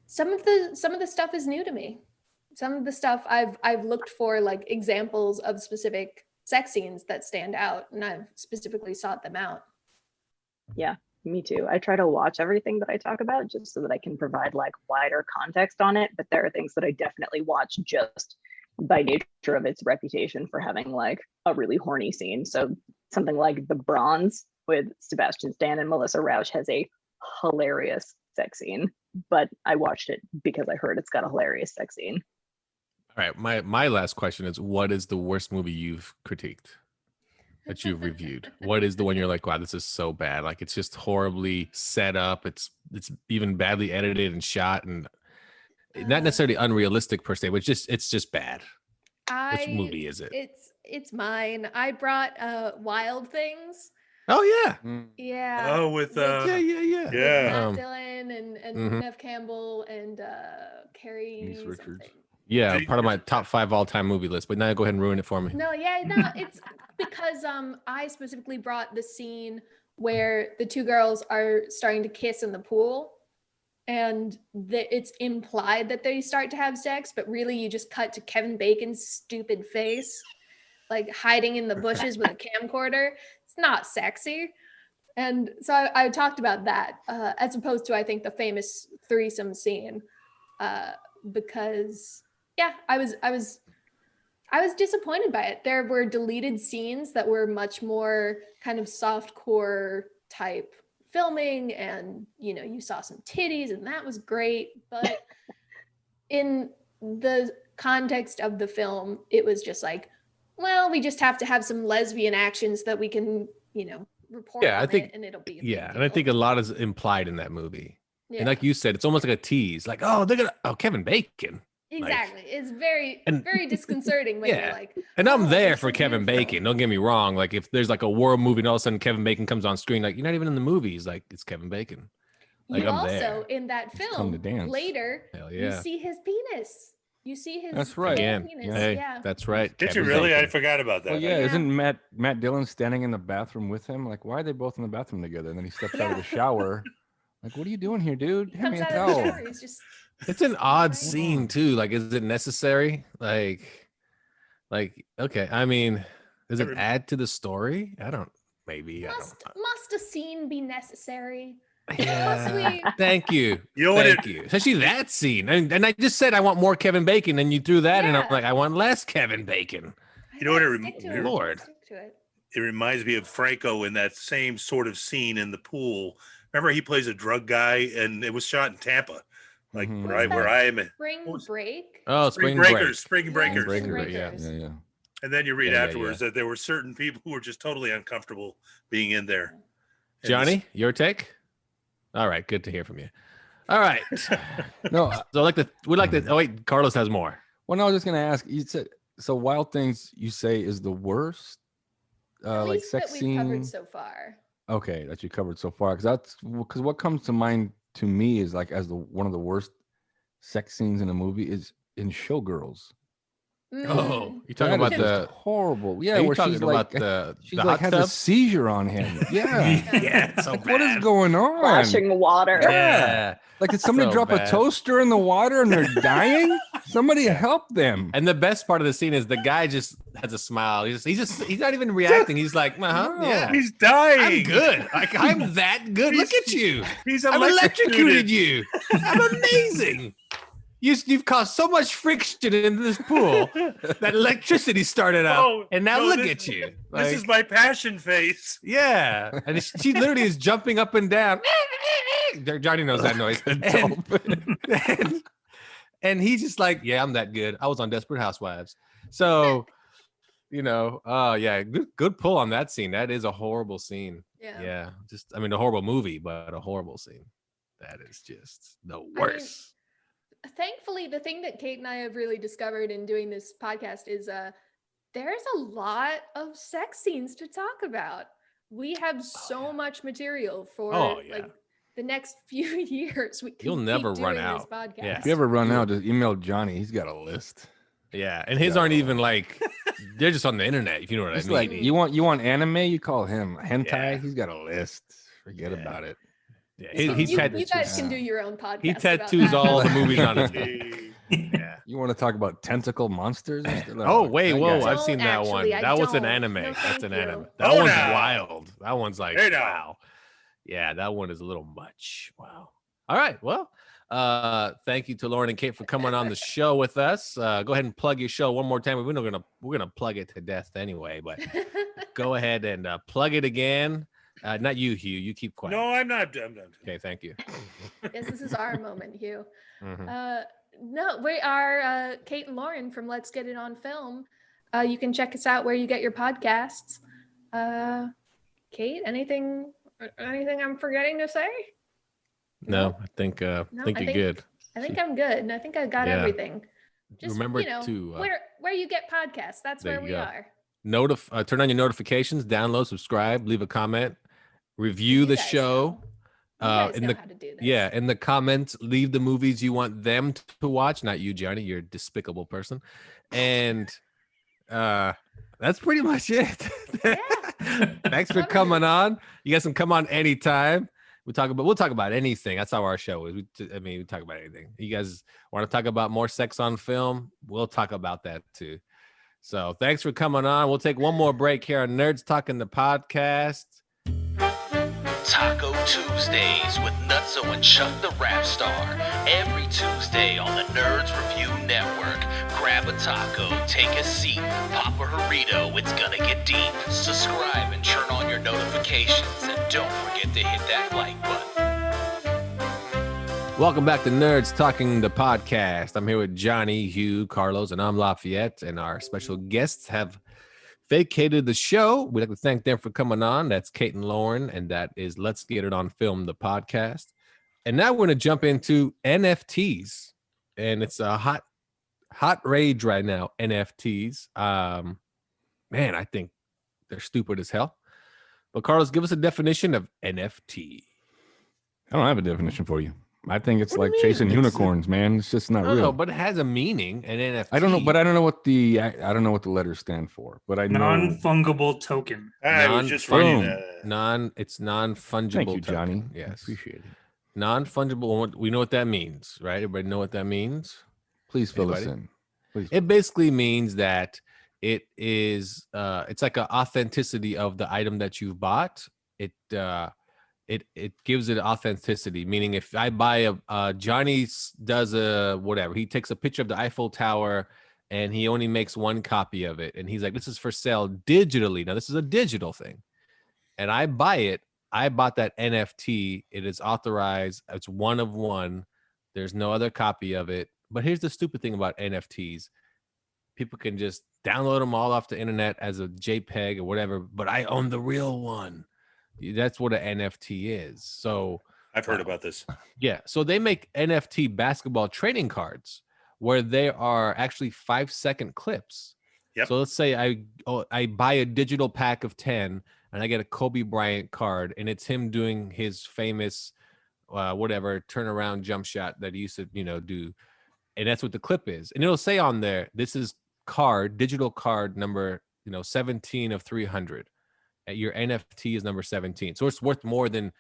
Speaker 5: some of the stuff is new to me. Some of the stuff I've looked for like examples of specific sex scenes that stand out, and I've specifically sought them out.
Speaker 6: Yeah, me too. I try to watch everything that I talk about just so that I can provide like wider context on it. But there are things that I definitely watch just by nature of its reputation for having like a really horny scene. So something like The Bronze with Sebastian Stan and Melissa Rauch has a hilarious sex scene, but I watched it because I heard it's got a hilarious sex scene.
Speaker 3: All right, my last question is, what is the worst movie you've critiqued? that you've reviewed? What is the one you're like, wow, this is so bad? Like it's just horribly set up. It's even badly edited and shot, and not necessarily unrealistic per se, but it's just bad. Which movie is it?
Speaker 5: It's mine. I brought Wild Things.
Speaker 3: Oh yeah.
Speaker 5: Yeah.
Speaker 4: Oh, with
Speaker 3: yeah.
Speaker 5: With Matt Dillon and
Speaker 3: mhm.
Speaker 5: Nev Campbell and Carrie something.
Speaker 3: Yeah, part of my top 5 all-time movie list. But now go ahead and ruin it for me.
Speaker 5: No, it's because I specifically brought the scene where the two girls are starting to kiss in the pool, and it's implied that they start to have sex, but really you just cut to Kevin Bacon's stupid face, like hiding in the bushes with a camcorder. It's not sexy. And so I talked about that as opposed to, I think, the famous threesome scene, because I was disappointed by it. There were deleted scenes that were much more kind of softcore type filming, and you saw some titties, and that was great. But in the context of the film, it was just like, well, we just have to have some lesbian actions that we can, report on
Speaker 3: I think,
Speaker 5: it, and it'll be
Speaker 3: and I think a lot is implied in that movie.
Speaker 5: Yeah.
Speaker 3: And like you said, it's almost like a tease. Like, oh, they're gonna Kevin Bacon.
Speaker 5: Exactly. It's very,
Speaker 3: and-
Speaker 5: very disconcerting when you're like,
Speaker 3: And I'm
Speaker 5: oh,
Speaker 3: there
Speaker 5: this
Speaker 3: for
Speaker 5: is
Speaker 3: Kevin
Speaker 5: beautiful.
Speaker 3: Bacon. Don't get me wrong. Like if there's like a war movie and all of a sudden Kevin Bacon comes on screen, like you're not even in the movies. Like it's Kevin Bacon. Like
Speaker 5: You
Speaker 3: I'm
Speaker 5: also,
Speaker 3: there.
Speaker 5: in that
Speaker 7: come to
Speaker 5: film,
Speaker 7: dance.
Speaker 5: later,
Speaker 3: Hell
Speaker 5: you
Speaker 3: yeah.
Speaker 5: see his penis. You see his
Speaker 7: That's right.
Speaker 3: Again.
Speaker 5: penis.
Speaker 3: Hey,
Speaker 5: Yeah.
Speaker 3: that's right.
Speaker 4: Did you
Speaker 3: Kevin
Speaker 4: really? I
Speaker 3: Bacon.
Speaker 4: forgot about that.
Speaker 7: Well, yeah,
Speaker 5: Yeah.
Speaker 7: isn't Matt Dillon standing in the bathroom with him? Like, why are they both in the bathroom together? And then he steps out of the shower. Like, what are you doing here, dude?
Speaker 5: He
Speaker 7: Hand
Speaker 5: comes
Speaker 7: me a
Speaker 5: out of the
Speaker 7: towel.
Speaker 5: shower. He's just
Speaker 3: It's an odd
Speaker 5: Right.
Speaker 3: scene too. Like, is it necessary? Like, okay. I mean, does it add to the story? I don't. Maybe.
Speaker 5: must a scene be necessary?
Speaker 3: Yeah. Thank you.
Speaker 4: You know what
Speaker 3: Thank you. Especially that scene. And I just said I want more Kevin Bacon, and you threw that, and I'm
Speaker 5: Yeah.
Speaker 3: like, I want less Kevin Bacon.
Speaker 4: You know what it
Speaker 5: Stick to
Speaker 4: rem-
Speaker 5: it.
Speaker 3: Lord.
Speaker 5: Stick to it.
Speaker 4: It reminds me of Franco in that same sort of scene in the pool. Remember, he plays a drug guy, and it was shot in Tampa, like
Speaker 7: Mhm.
Speaker 4: where I am.
Speaker 5: Spring
Speaker 4: What was-
Speaker 5: break.
Speaker 3: Oh,
Speaker 4: Spring
Speaker 3: Spring
Speaker 4: Breakers, Spring
Speaker 5: Yeah,
Speaker 4: Breakers.
Speaker 3: Spring
Speaker 5: Spring
Speaker 3: Break, yeah.
Speaker 5: Breakers.
Speaker 7: Yeah.
Speaker 4: And then you read
Speaker 3: Yeah,
Speaker 4: afterwards that there were certain people who were just totally uncomfortable being in there. And
Speaker 3: Johnny, your take? All right, good to hear from you. All right.
Speaker 7: No,
Speaker 3: So we'd like to. Oh wait, Carlos has more.
Speaker 7: well, no, I was just gonna ask. You said so. Wild Things, you say, is the worst,
Speaker 5: At
Speaker 7: like
Speaker 5: least
Speaker 7: sex
Speaker 5: that we've
Speaker 7: scene.
Speaker 5: covered so far.
Speaker 7: Okay, that you covered so far, because what comes to mind to me is like as one of the worst sex scenes in a movie is in Showgirls.
Speaker 3: Oh,
Speaker 5: Mm.
Speaker 3: you're talking
Speaker 7: That
Speaker 3: about
Speaker 7: is
Speaker 3: the.
Speaker 7: just horrible.
Speaker 3: Are
Speaker 7: Yeah,
Speaker 3: you
Speaker 7: where
Speaker 3: talking
Speaker 7: she's
Speaker 3: about
Speaker 7: like
Speaker 3: the
Speaker 7: she's
Speaker 3: the
Speaker 7: like
Speaker 3: hot
Speaker 7: has a
Speaker 3: tub?
Speaker 7: seizure on him. Yeah.
Speaker 3: Yeah, it's so
Speaker 7: Like, what is
Speaker 3: bad.
Speaker 7: going on?
Speaker 6: Flashing water.
Speaker 3: Yeah.
Speaker 7: Like, did somebody
Speaker 3: So
Speaker 7: drop
Speaker 3: bad.
Speaker 7: a toaster in the water and they're dying? Somebody help them.
Speaker 3: And the best part of the scene is the guy just has a smile. He's not even reacting. He's like,
Speaker 7: No.
Speaker 3: yeah,
Speaker 4: He's dying.
Speaker 3: I'm good. Like I'm that good. Look at you.
Speaker 4: He's
Speaker 3: I've electrocuted
Speaker 4: electrocuted.
Speaker 3: you. I'm amazing. You've caused so much friction in this pool that electricity started up,
Speaker 4: Oh,
Speaker 3: and now
Speaker 4: no,
Speaker 3: look
Speaker 4: this-
Speaker 3: at you.
Speaker 4: This is
Speaker 3: Like,
Speaker 4: my passion face.
Speaker 3: yeah, and she literally is jumping up and down. Johnny knows that noise. And he's just like, yeah, I'm that good. I was on Desperate Housewives. So, oh yeah, good pull on that scene. That is a horrible scene.
Speaker 5: Yeah.
Speaker 3: Just, I mean, a horrible movie, but a horrible scene. That is just the worst.
Speaker 5: Thankfully, the thing that Kate and I have really discovered in doing this podcast is there's a lot of sex scenes to talk about. We have so much material for like the next few years. We can
Speaker 3: You'll never
Speaker 5: keep
Speaker 3: run
Speaker 5: doing
Speaker 3: out.
Speaker 5: This podcast.
Speaker 3: Yeah.
Speaker 7: If you ever run out, just email Johnny. He's got a list.
Speaker 3: Yeah, and his aren't even like they're just on the internet. If you know what
Speaker 7: It's
Speaker 3: I mean.
Speaker 7: like you want anime, you call him hentai.
Speaker 3: Yeah.
Speaker 7: He's got a list. Forget about it.
Speaker 3: Yeah,
Speaker 5: So
Speaker 3: he's
Speaker 5: you,
Speaker 3: had
Speaker 5: you guys can do your own podcast.
Speaker 3: he
Speaker 5: about
Speaker 3: tattoos
Speaker 5: that.
Speaker 3: all the movies on his back. Yeah.
Speaker 7: You want to talk about tentacle monsters?
Speaker 3: Oh wait,
Speaker 7: that
Speaker 3: whoa!
Speaker 7: guy-
Speaker 3: I've seen that one.
Speaker 5: actually, I
Speaker 3: That was an
Speaker 5: don't.
Speaker 3: anime.
Speaker 5: No,
Speaker 3: That's
Speaker 5: thank
Speaker 3: an
Speaker 5: you.
Speaker 3: anime. That
Speaker 4: Oh,
Speaker 3: one's
Speaker 4: no.
Speaker 3: wild. That one's like
Speaker 4: Hey, now.
Speaker 3: wow. Yeah, that one is a little much. Wow. All right. Well, thank you to Lauren and Kate for coming on the show with us. Go ahead and plug your show one more time. We're gonna plug it to death anyway, but go ahead and plug it again. Not you, Hugh. You keep quiet.
Speaker 4: No, I'm not. I'm not.
Speaker 3: Okay, thank you.
Speaker 5: Yes, this is our moment, Hugh.
Speaker 3: Mhm.
Speaker 5: No, we are Kate and Lauren from Let's Get It On Film. You can check us out where you get your podcasts. Kate, anything I'm forgetting to say?
Speaker 3: No, I think
Speaker 5: No,
Speaker 3: think you're good.
Speaker 5: I think I'm good. I think I got
Speaker 3: Yeah.
Speaker 5: everything. Just
Speaker 3: Remember
Speaker 5: to where you get podcasts. That's
Speaker 3: there
Speaker 5: where
Speaker 3: you
Speaker 5: we
Speaker 3: go.
Speaker 5: are.
Speaker 3: Turn on your notifications, download, subscribe, leave a comment, review
Speaker 5: You
Speaker 3: the
Speaker 5: guys
Speaker 3: show.
Speaker 5: You guys
Speaker 3: in
Speaker 5: know
Speaker 3: the
Speaker 5: how to do this.
Speaker 3: Yeah, in the comments, leave the movies you want them to watch, not you, Johnny. You're a despicable person. And that's pretty much it. Thanks for coming on. You guys can come on anytime. We'll talk about anything. That's how our show is. We talk about anything. You guys want to talk about more sex on film? We'll talk about that too. So thanks for coming on. We'll take one more break here on Nerds Talking the Podcast.
Speaker 2: Taco Tuesdays with Nutso and Chuck the Rap Star. Every Tuesday on the Nerds Review Network. Grab a taco, take a seat, pop a burrito, it's gonna get deep. Subscribe and turn on your notifications, and don't forget to hit that like button.
Speaker 3: Welcome back to Nerds Talking the Podcast. I'm here with Johnny, Hugh, Carlos, and I'm Lafayette, and our special guests have vacated the show. We'd like to thank them for coming on. That's Kate and Lauren, and that is Let's Get It On Film, the podcast. And now we're going to jump into NFTs, and it's a hot rage right now. NFTs, man, I think they're stupid as hell. But Carlos, give us a definition of NFT.
Speaker 7: I don't have a definition for you. I think it's like chasing unicorns, man. It's just not real.
Speaker 3: No, but it has a meaning. An NFT.
Speaker 7: I don't know, but I don't know what the letters stand for. But I know
Speaker 8: non-fungible token.
Speaker 4: I was just reading that.
Speaker 3: It's non-fungible.
Speaker 7: Thank you,
Speaker 3: token.
Speaker 7: Johnny.
Speaker 3: Yes,
Speaker 7: appreciate it.
Speaker 3: Non-fungible. We know what that means, right? Everybody know what that means?
Speaker 7: Please fill us in. Please.
Speaker 3: It basically means that it is. It's like an authenticity of the item that you've bought. It gives it authenticity, meaning if I buy Johnny does a whatever, he takes a picture of the Eiffel Tower and he only makes one copy of it. And he's like, this is for sale digitally. Now this is a digital thing. And I buy it. I bought that NFT. It is authorized. It's one of one. There's no other copy of it. But here's the stupid thing about NFTs. People can just download them all off the internet as a JPEG or whatever, but I own the real one. That's what an NFT is. So
Speaker 4: I've heard about this.
Speaker 3: Yeah. So they make NFT basketball trading cards where they are actually 5-second clips.
Speaker 4: Yep.
Speaker 3: So let's say I buy a digital pack of 10 and I get a Kobe Bryant card and it's him doing his famous whatever turnaround jump shot that he used to, do. And that's what the clip is. And it'll say on there, this is digital card number, 17 of 300. Your NFT is number 17. So it's worth more than,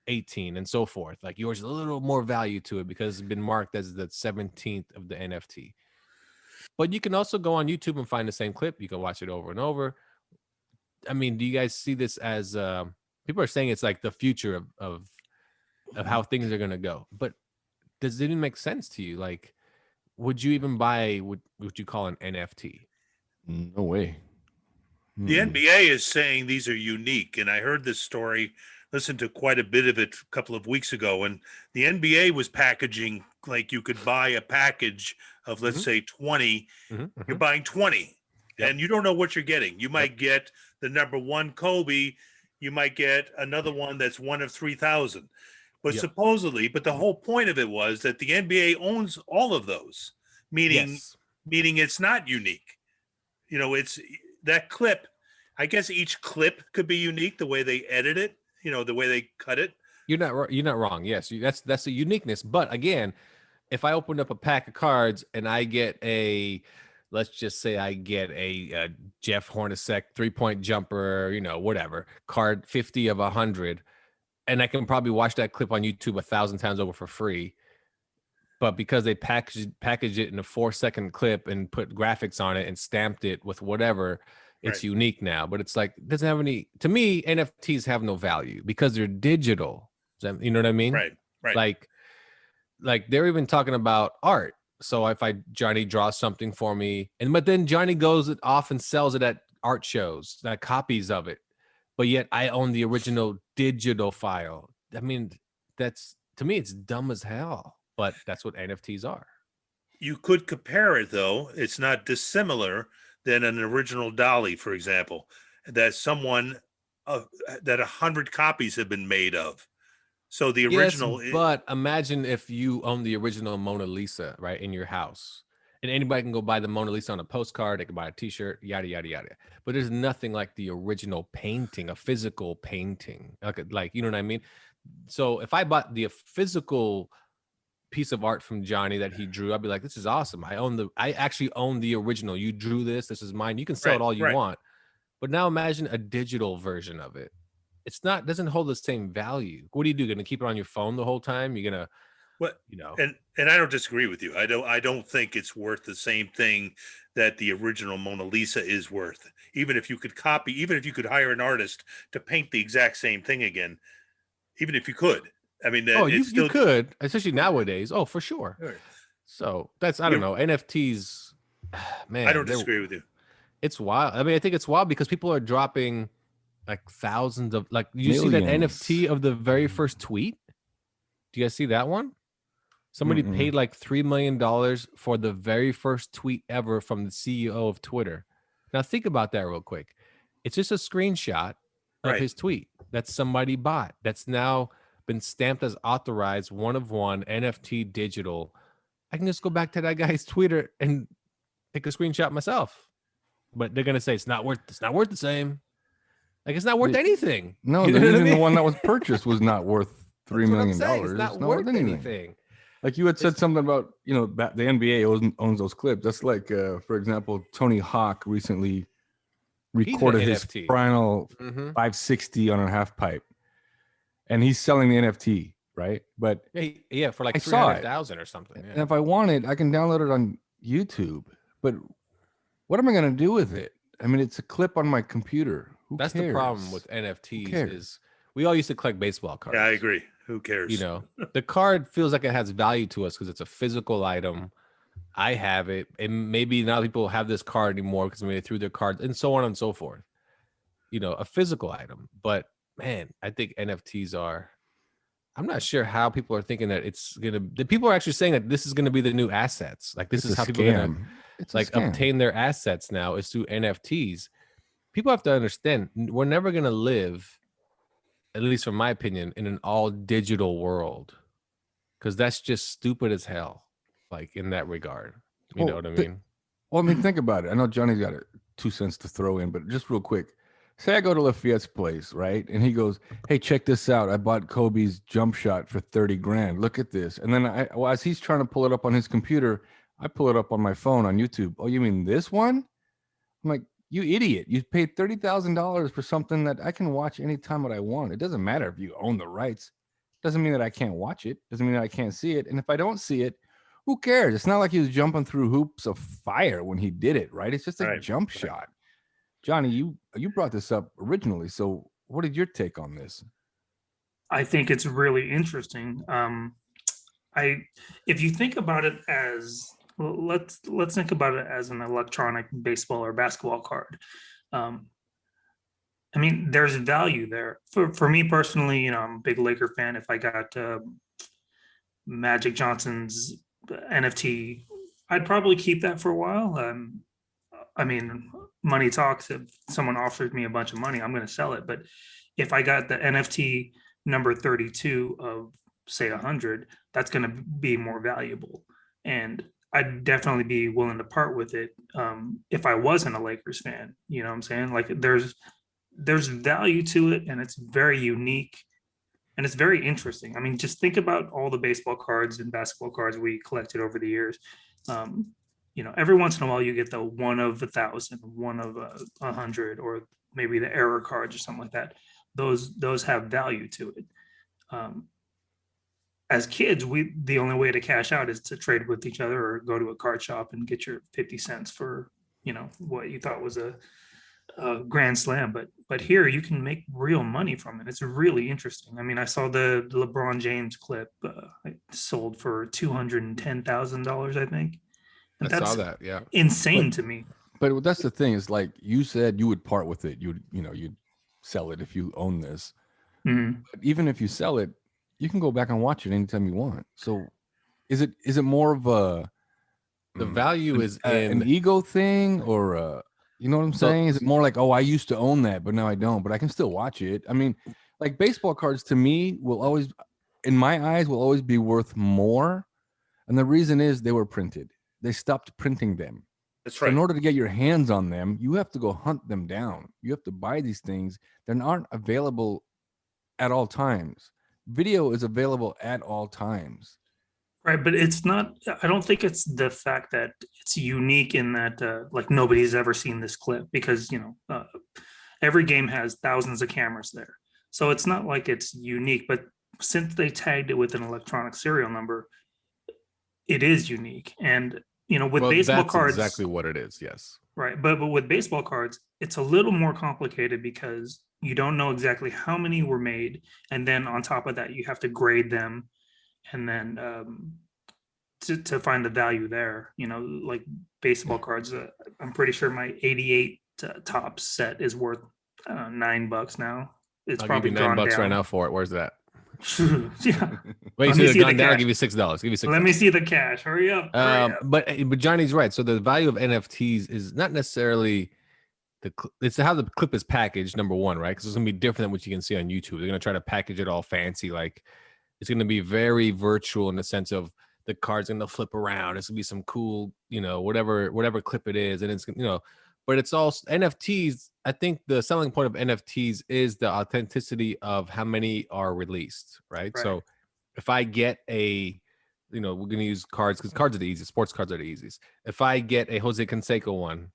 Speaker 3: 18 and so forth. Like yours is a little more value to it because it's been marked as the 17th of the NFT. But you can also go on YouTube and find the same clip. You can watch it over and over. I mean, do you guys see this as people are saying it's like the future of how things are going to go? But does it even make sense to you? Like, would you even buy what you call an NFT?
Speaker 7: No way.
Speaker 4: The NBA is saying these are unique, and I heard this story, listened to quite a bit of it a couple of weeks ago, and the NBA was packaging like you could buy a package of, let's say, 20. You're buying 20, and you don't know what you're getting. You might get the number one Kobe. You might get another one that's one of 3,000. But supposedly, the whole point of it was that the NBA owns all of those, meaning it's not unique. It's that clip. I guess each clip could be unique, the way they edit it, the way they cut it.
Speaker 3: You're not wrong. Yes, that's a uniqueness. But again, if I opened up a pack of cards and I get let's just say I get a Jeff Hornacek 3-point jumper, whatever, card 50 of 100, and I can probably watch that clip on YouTube 1,000 times over for free. But because they packaged it in a 4-second clip and put graphics on it and stamped it with whatever, it's unique now. But it's like, doesn't have any, to me, NFTs have no value because they're digital. You know what I mean?
Speaker 4: Right.
Speaker 3: Like they're even talking about art. So if Johnny draws something for me, but then Johnny goes off and sells it at art shows, like copies of it. But yet I own the original digital file. I mean, to me, it's dumb as hell. But that's what NFTs are.
Speaker 4: You could compare it, though. It's not dissimilar than an original Dolly, for example. that someone that 100 copies have been made of. So the
Speaker 3: Yes,
Speaker 4: original,
Speaker 3: but imagine if you own the original Mona Lisa, right, in your house, and anybody can go buy the Mona Lisa on a postcard. They can buy a T-shirt, yada yada yada. But there's nothing like the original painting, a physical painting, like you know what I mean. So if I bought the physical piece of art from Johnny that he drew, I'd be like, this is awesome. I actually own the original. You drew this. This is mine. You can sell it all you want. But now imagine a digital version of it. It's not, doesn't hold the same value. What are you going to keep it on your phone the whole time? You're going to,
Speaker 4: what,
Speaker 3: you know,
Speaker 4: and I don't disagree with you. I don't think it's worth the same thing that the original Mona Lisa is worth. Even if you could hire an artist to paint the exact same thing again, even if you could. I mean,
Speaker 3: you could, especially nowadays. Oh, for sure.
Speaker 4: Right.
Speaker 3: So that's, I don't know, NFTs, man.
Speaker 4: I don't disagree with you.
Speaker 3: It's wild. I mean, I think it's wild because people are dropping like thousands of, like, you see that NFT of the very first tweet? Do you guys see that one? Somebody paid like $3 million for the very first tweet ever from the CEO of Twitter. Now think about that real quick. It's just a screenshot of his tweet that somebody bought. That's now been stamped as authorized, one of one, NFT digital. I can just go back to that guy's Twitter and take a screenshot myself. But they're gonna say it's not worth the same. Like, it's not worth anything.
Speaker 7: No,
Speaker 3: you know
Speaker 7: even
Speaker 3: what I mean?
Speaker 7: the one that was purchased was not worth $3 million.
Speaker 3: It's not worth anything.
Speaker 7: Like you had said something about, you know, the NBA owns those clips. That's like, for example, Tony Hawk recently recorded his final 560 on a half pipe, and he's selling the NFT, right? But
Speaker 3: yeah, for like 300,000 or something. Yeah.
Speaker 7: And if I want it, I can download it on YouTube. But what am I going to do with it? I mean, it's a clip on my computer.
Speaker 3: That's the problem with NFTs is we all used to collect baseball cards.
Speaker 4: Yeah, I agree. Who cares?
Speaker 3: You know, the card feels like it has value to us because it's a physical item. I have it, and maybe not people have this card anymore because maybe they threw their cards and so on and so forth. You know, a physical item. But man, I think NFTs are. I'm not sure how people are thinking that it's gonna. The people are actually saying that this is gonna be the new assets. Like this is how people are gonna obtain their assets now is through NFTs. People have to understand we're never gonna live, at least from my opinion, in an all digital world, because that's just stupid as hell. Like in that regard, you know what I mean?
Speaker 7: Well, I mean, think about it. I know Johnny's got 2 cents to throw in, but just real quick, say I go to Lafayette's place, right? And he goes, "Hey, check this out. I bought Kobe's jump shot for 30 grand. Look at this." And then as he's trying to pull it up on his computer, I pull it up on my phone on YouTube. "Oh, you mean this one?" I'm like, "You idiot. You paid $30,000 for something that I can watch anytime that I want. It doesn't matter if you own the rights. Doesn't mean that I can't watch it. Doesn't mean that I can't see it. And if I don't see it, who cares? It's not like he was jumping through hoops of fire when he did it, right? It's just a jump shot." Johnny, you brought this up originally. So what is your take on this?
Speaker 8: I think it's really interesting. If you think about it as, let's think about it as an electronic baseball or basketball card. I mean, there's value there. For me personally, you know, I'm a big Laker fan. If I got Magic Johnson's NFT, I'd probably keep that for a while. I mean, money talks. If someone offers me a bunch of money, I'm going to sell it. But if I got the NFT number 32 of, say, 100, that's going to be more valuable. And I'd definitely be willing to part with it if I wasn't a Lakers fan. You know what I'm saying? Like there's value to it, and it's very unique, and it's very interesting. I mean, just think about all the baseball cards and basketball cards we collected over the years. You know, every once in a while you get the 1 of 1,000, 1 of 100, or maybe the error cards or something like that. Those have value to it. As kids, the only way to cash out is to trade with each other or go to a card shop and get your 50 cents for, you know, what you thought was a grand slam. But here you can make real money from it. It's really interesting. I mean, I saw the LeBron James clip sold for $210,000, I think. And
Speaker 3: I saw that. Yeah,
Speaker 8: insane to me.
Speaker 7: But that's the thing is, like you said, you would part with it. You'd sell it if you own this.
Speaker 8: Mm-hmm.
Speaker 7: But even if you sell it, you can go back and watch it anytime you want. So is it more of a
Speaker 3: the value is in
Speaker 7: an ego thing or You know what I'm saying? Is it more like, oh, I used to own that, but now I don't, but I can still watch it? I mean, like baseball cards to me will always, in my eyes, will always be worth more. And the reason is they were printed. They stopped printing them.
Speaker 4: That's
Speaker 7: So
Speaker 4: right.
Speaker 7: in order to get your hands on them, you have to go hunt them down. You have to buy these things that aren't available at all times. Video is available at all times.
Speaker 8: Right, but it's not. I don't think it's the fact that it's unique in that like nobody's ever seen this clip, because every game has thousands of cameras there, so it's not like it's unique. But since they tagged it with an electronic serial number, it is unique. And with baseball
Speaker 3: that's
Speaker 8: cards,
Speaker 3: exactly what it is. Yes.
Speaker 8: right. But with baseball cards, it's a little more complicated because you don't know exactly how many were made, and then on top of that, you have to grade them. And then to find the value there, like baseball cards, I'm pretty sure my 88 Topps set is worth $9 now. It's
Speaker 3: I'll
Speaker 8: probably
Speaker 3: give you $9
Speaker 8: gone down
Speaker 3: right now for it. Where's that?
Speaker 8: Yeah.
Speaker 3: Wait,
Speaker 8: Let
Speaker 3: you
Speaker 8: me
Speaker 3: see
Speaker 8: see
Speaker 3: it
Speaker 8: the
Speaker 3: gone down? I'll
Speaker 8: cash.
Speaker 3: give you $6. Give you $6.
Speaker 8: Let me see the cash. Hurry up. Hurry up.
Speaker 3: But Johnny's right. So the value of NFTs is not necessarily it's how the clip is packaged. Number one, right? Because it's gonna be different than what you can see on YouTube. They're gonna try to package it all fancy, like it's gonna be very virtual in the sense of the card's gonna flip around. It's gonna be some cool, whatever clip it is, and it's but it's all NFTs. I think the selling point of NFTs is the authenticity of how many are released, right? So if I get we're gonna use cards because cards are the easiest. Sports cards are the easiest. If I get a Jose Canseco one,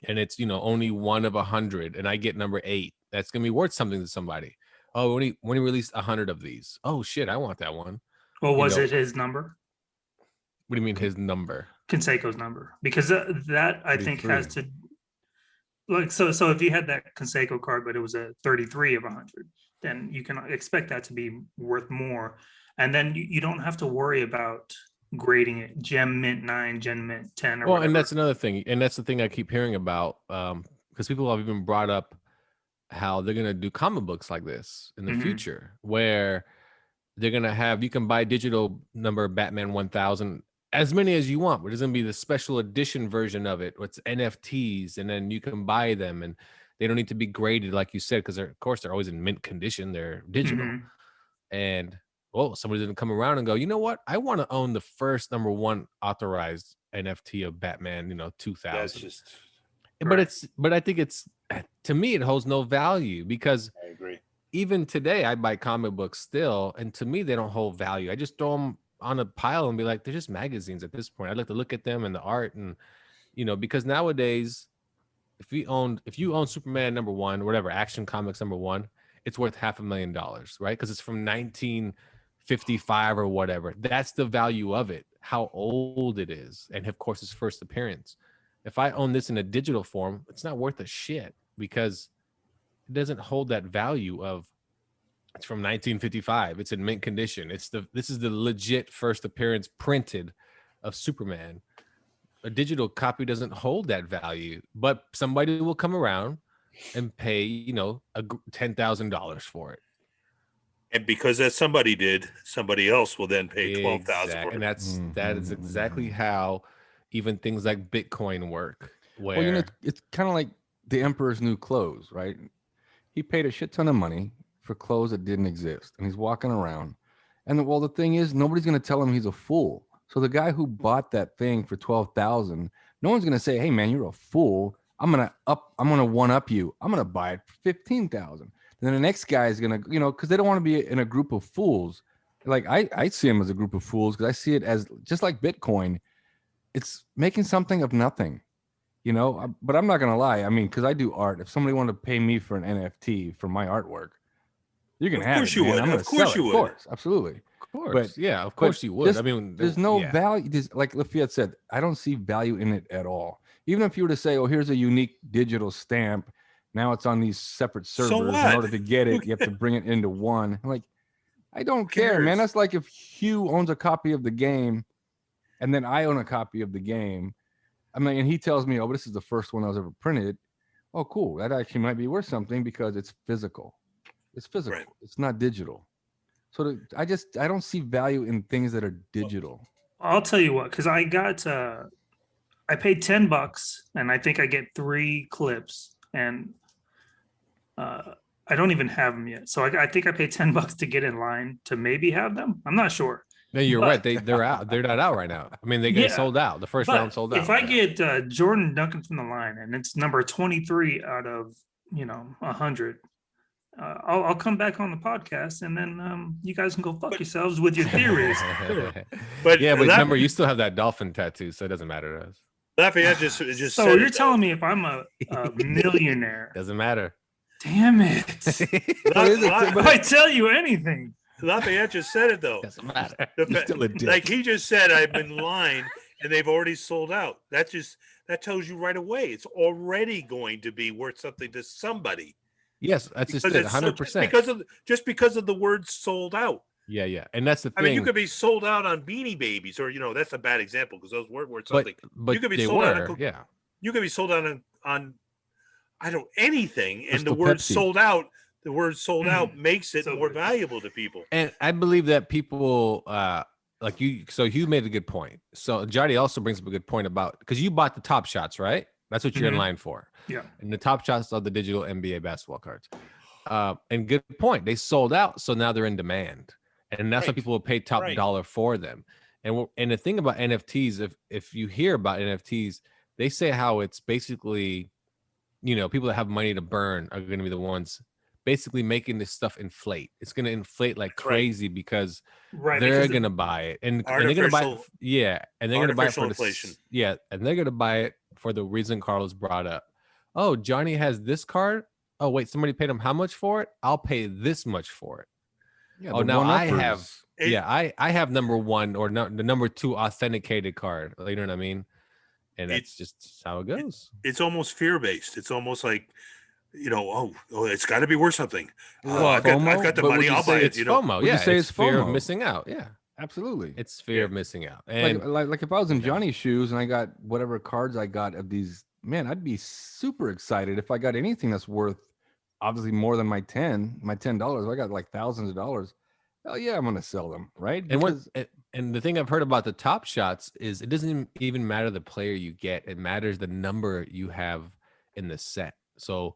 Speaker 3: and it's only 1 of 100, and I get number 8, that's gonna be worth something to somebody. Oh, when he released 100 of these, oh shit, I want that one.
Speaker 8: Well, was it his number?
Speaker 3: What do you mean his number?
Speaker 8: Canseco's number, because that I think has to like so if you had that Canseco card, but it was a 33 of 100, then you can expect that to be worth more, and then you don't have to worry about grading it gem mint 9, gem mint 10, or whatever.
Speaker 3: And that's another thing, and that's the thing I keep hearing about, because people have even brought up how they're gonna do comic books like this in the future, where they're gonna have you can buy digital number Batman 1000 as many as you want, but there's gonna be the special edition version of it. It's NFTs, and then you can buy them, and they don't need to be graded like you said, because of course they're always in mint condition. They're digital, and somebody didn't come around and go, you know what? I want to own the first number 1 authorized NFT of Batman, 2000.
Speaker 4: That's just.
Speaker 3: But I think to me, it holds no value because
Speaker 4: I agree.
Speaker 3: Even today, I buy comic books still, and to me, they don't hold value. I just throw them on a pile and be like, they're just magazines at this point. I'd like to look at them and the art, and because nowadays, if you own Superman number 1, whatever, Action Comics number 1, it's worth $500,000, right? Because it's from 1955 or whatever. That's the value of it, how old it is, and of course, its first appearance. If I own this in a digital form, it's not worth a shit because it doesn't hold that value of it's from 1955. It's in mint condition. This is the legit first appearance printed of Superman. A digital copy doesn't hold that value, but somebody will come around and pay, $10,000 for it.
Speaker 4: And because that somebody did, somebody else will then pay $12,000 for it.
Speaker 3: And that is exactly how even things like Bitcoin work. Where
Speaker 7: it's kind of like the emperor's new clothes, right? He paid a shit ton of money for clothes that didn't exist, and he's walking around. And the thing is, nobody's going to tell him he's a fool. So the guy who bought that thing for $12,000, no one's going to say, "Hey man, you're a fool. I'm going to one up you. I'm going to buy it for $15,000." Then the next guy is going to, because they don't want to be in a group of fools. Like I see him as a group of fools because I see it as just like Bitcoin. It's making something of nothing, but I'm not going to lie. I mean, because I do art. If somebody wanted to pay me for an NFT for my artwork, you can have it. Of course you would. Of course you would. Of course, absolutely.
Speaker 3: Of course. But, yeah, of course you would.
Speaker 7: There's no value. Like Lafayette said, I don't see value in it at all. Even if you were to say, "Oh, here's a unique digital stamp. Now it's on these separate servers. In order to get it, you have to bring it into one." I'm like, I don't care, man. That's like if Hugh owns a copy of the game and then I own a copy of the game. I mean, and he tells me, "Oh, but this is the first one that was ever printed." Oh, cool. That actually might be worth something because it's physical. It's physical. Right. It's not digital. So I don't see value in things that are digital.
Speaker 8: I'll tell you what, because I got I paid $10 and I think I get 3 clips, and I don't even have them yet. So I think I paid $10 to get in line to maybe have them. I'm not sure.
Speaker 3: No, you're
Speaker 8: But-
Speaker 3: right. They're out. They're not out right now. I mean, they get
Speaker 8: Yeah,
Speaker 3: sold out. The first
Speaker 8: But
Speaker 3: round sold out.
Speaker 8: if I get Jordan Duncan from the line and it's number 23 out of 100, I'll come back on the podcast and then you guys can go fuck yourselves with your theories.
Speaker 4: But
Speaker 3: yeah, but
Speaker 4: that-
Speaker 3: remember, you still have that dolphin tattoo, so it doesn't matter to us.
Speaker 4: Lafayette just
Speaker 8: So
Speaker 4: said
Speaker 8: you're
Speaker 4: it,
Speaker 8: telling me if I'm a millionaire,
Speaker 3: Doesn't matter.
Speaker 8: damn it! If I tell you anything,
Speaker 4: Lafayette just said it though.
Speaker 3: Doesn't matter.
Speaker 4: The
Speaker 3: You're
Speaker 4: fa-
Speaker 3: still a dick.
Speaker 4: like he just said, I've been in line and they've already sold out. That tells you right away it's already going to be worth something to somebody.
Speaker 3: Yes, that's just
Speaker 4: Because
Speaker 3: it.
Speaker 4: it's so-
Speaker 3: 100%.
Speaker 4: just because of the word sold out.
Speaker 3: Yeah, and that's the
Speaker 4: I
Speaker 3: thing.
Speaker 4: mean, you could be sold out on Beanie Babies, or that's a bad example because those were worth something.
Speaker 3: but
Speaker 4: you could be
Speaker 3: they
Speaker 4: sold out
Speaker 3: were,
Speaker 4: on
Speaker 3: yeah.
Speaker 4: You could be sold out on I don't anything, and the
Speaker 7: Crystal
Speaker 4: word
Speaker 7: Pepsi.
Speaker 4: sold out. The word sold out makes it
Speaker 8: So
Speaker 4: more
Speaker 8: good.
Speaker 4: valuable to people.
Speaker 3: And I believe that people like you. So Hugh made a good point. So Johnny also brings up a good point about because you bought the Top Shots, right? That's what you're in
Speaker 8: Mhm.
Speaker 3: line for.
Speaker 8: yeah.
Speaker 3: And the Top Shots are the digital NBA basketball cards. And good point. They sold out, so now they're in demand, and that's why
Speaker 4: Right.
Speaker 3: people will pay top
Speaker 4: Right.
Speaker 3: dollar for them. And the thing about NFTs, if you hear about NFTs, they say how it's basically, people that have money to burn are going to be the ones basically making this stuff inflate. It's going to inflate like
Speaker 4: Right.
Speaker 3: crazy because
Speaker 8: Right.
Speaker 3: they're
Speaker 8: because
Speaker 3: going to buy it, and they're going to buy it.
Speaker 4: Artificial-
Speaker 3: And they're going to buy it for
Speaker 4: artificial
Speaker 3: the
Speaker 4: inflation.
Speaker 3: and they're going to buy it for the reason Carlos brought up. Oh, Johnny has this card. Oh, wait, somebody paid him how much for it? I'll pay this much for it.
Speaker 7: Yeah,
Speaker 3: Oh,
Speaker 7: the
Speaker 3: now I
Speaker 7: one-uppers.
Speaker 3: have
Speaker 4: It-
Speaker 3: I have number 1 or the number 2 authenticated card. You know what I mean? And that's just how it goes.
Speaker 4: It's almost fear based. It's almost like, it's got to be worth something.
Speaker 7: Well,
Speaker 4: I've got the
Speaker 7: FOMO? But
Speaker 4: money.
Speaker 7: would you
Speaker 4: I'll
Speaker 7: say
Speaker 4: buy it.
Speaker 3: It's
Speaker 4: You know,
Speaker 3: FOMO.
Speaker 7: would you
Speaker 3: Yeah,
Speaker 7: say
Speaker 3: it's
Speaker 7: it's
Speaker 3: fear of
Speaker 7: FOMO?
Speaker 3: missing out. Yeah,
Speaker 7: Absolutely.
Speaker 3: it's fear of missing out.
Speaker 7: Like,
Speaker 3: And
Speaker 7: like if I was in
Speaker 3: Yeah.
Speaker 7: Johnny's shoes and I got whatever cards I got of these, man, I'd be super excited if I got anything that's worth obviously more than my $10. I got like thousands of dollars. Hell yeah, I'm gonna sell them, right?
Speaker 3: And what
Speaker 7: Because
Speaker 3: and the thing I've heard about the Top Shots is it doesn't even matter the player you get. It matters the number you have in the set. So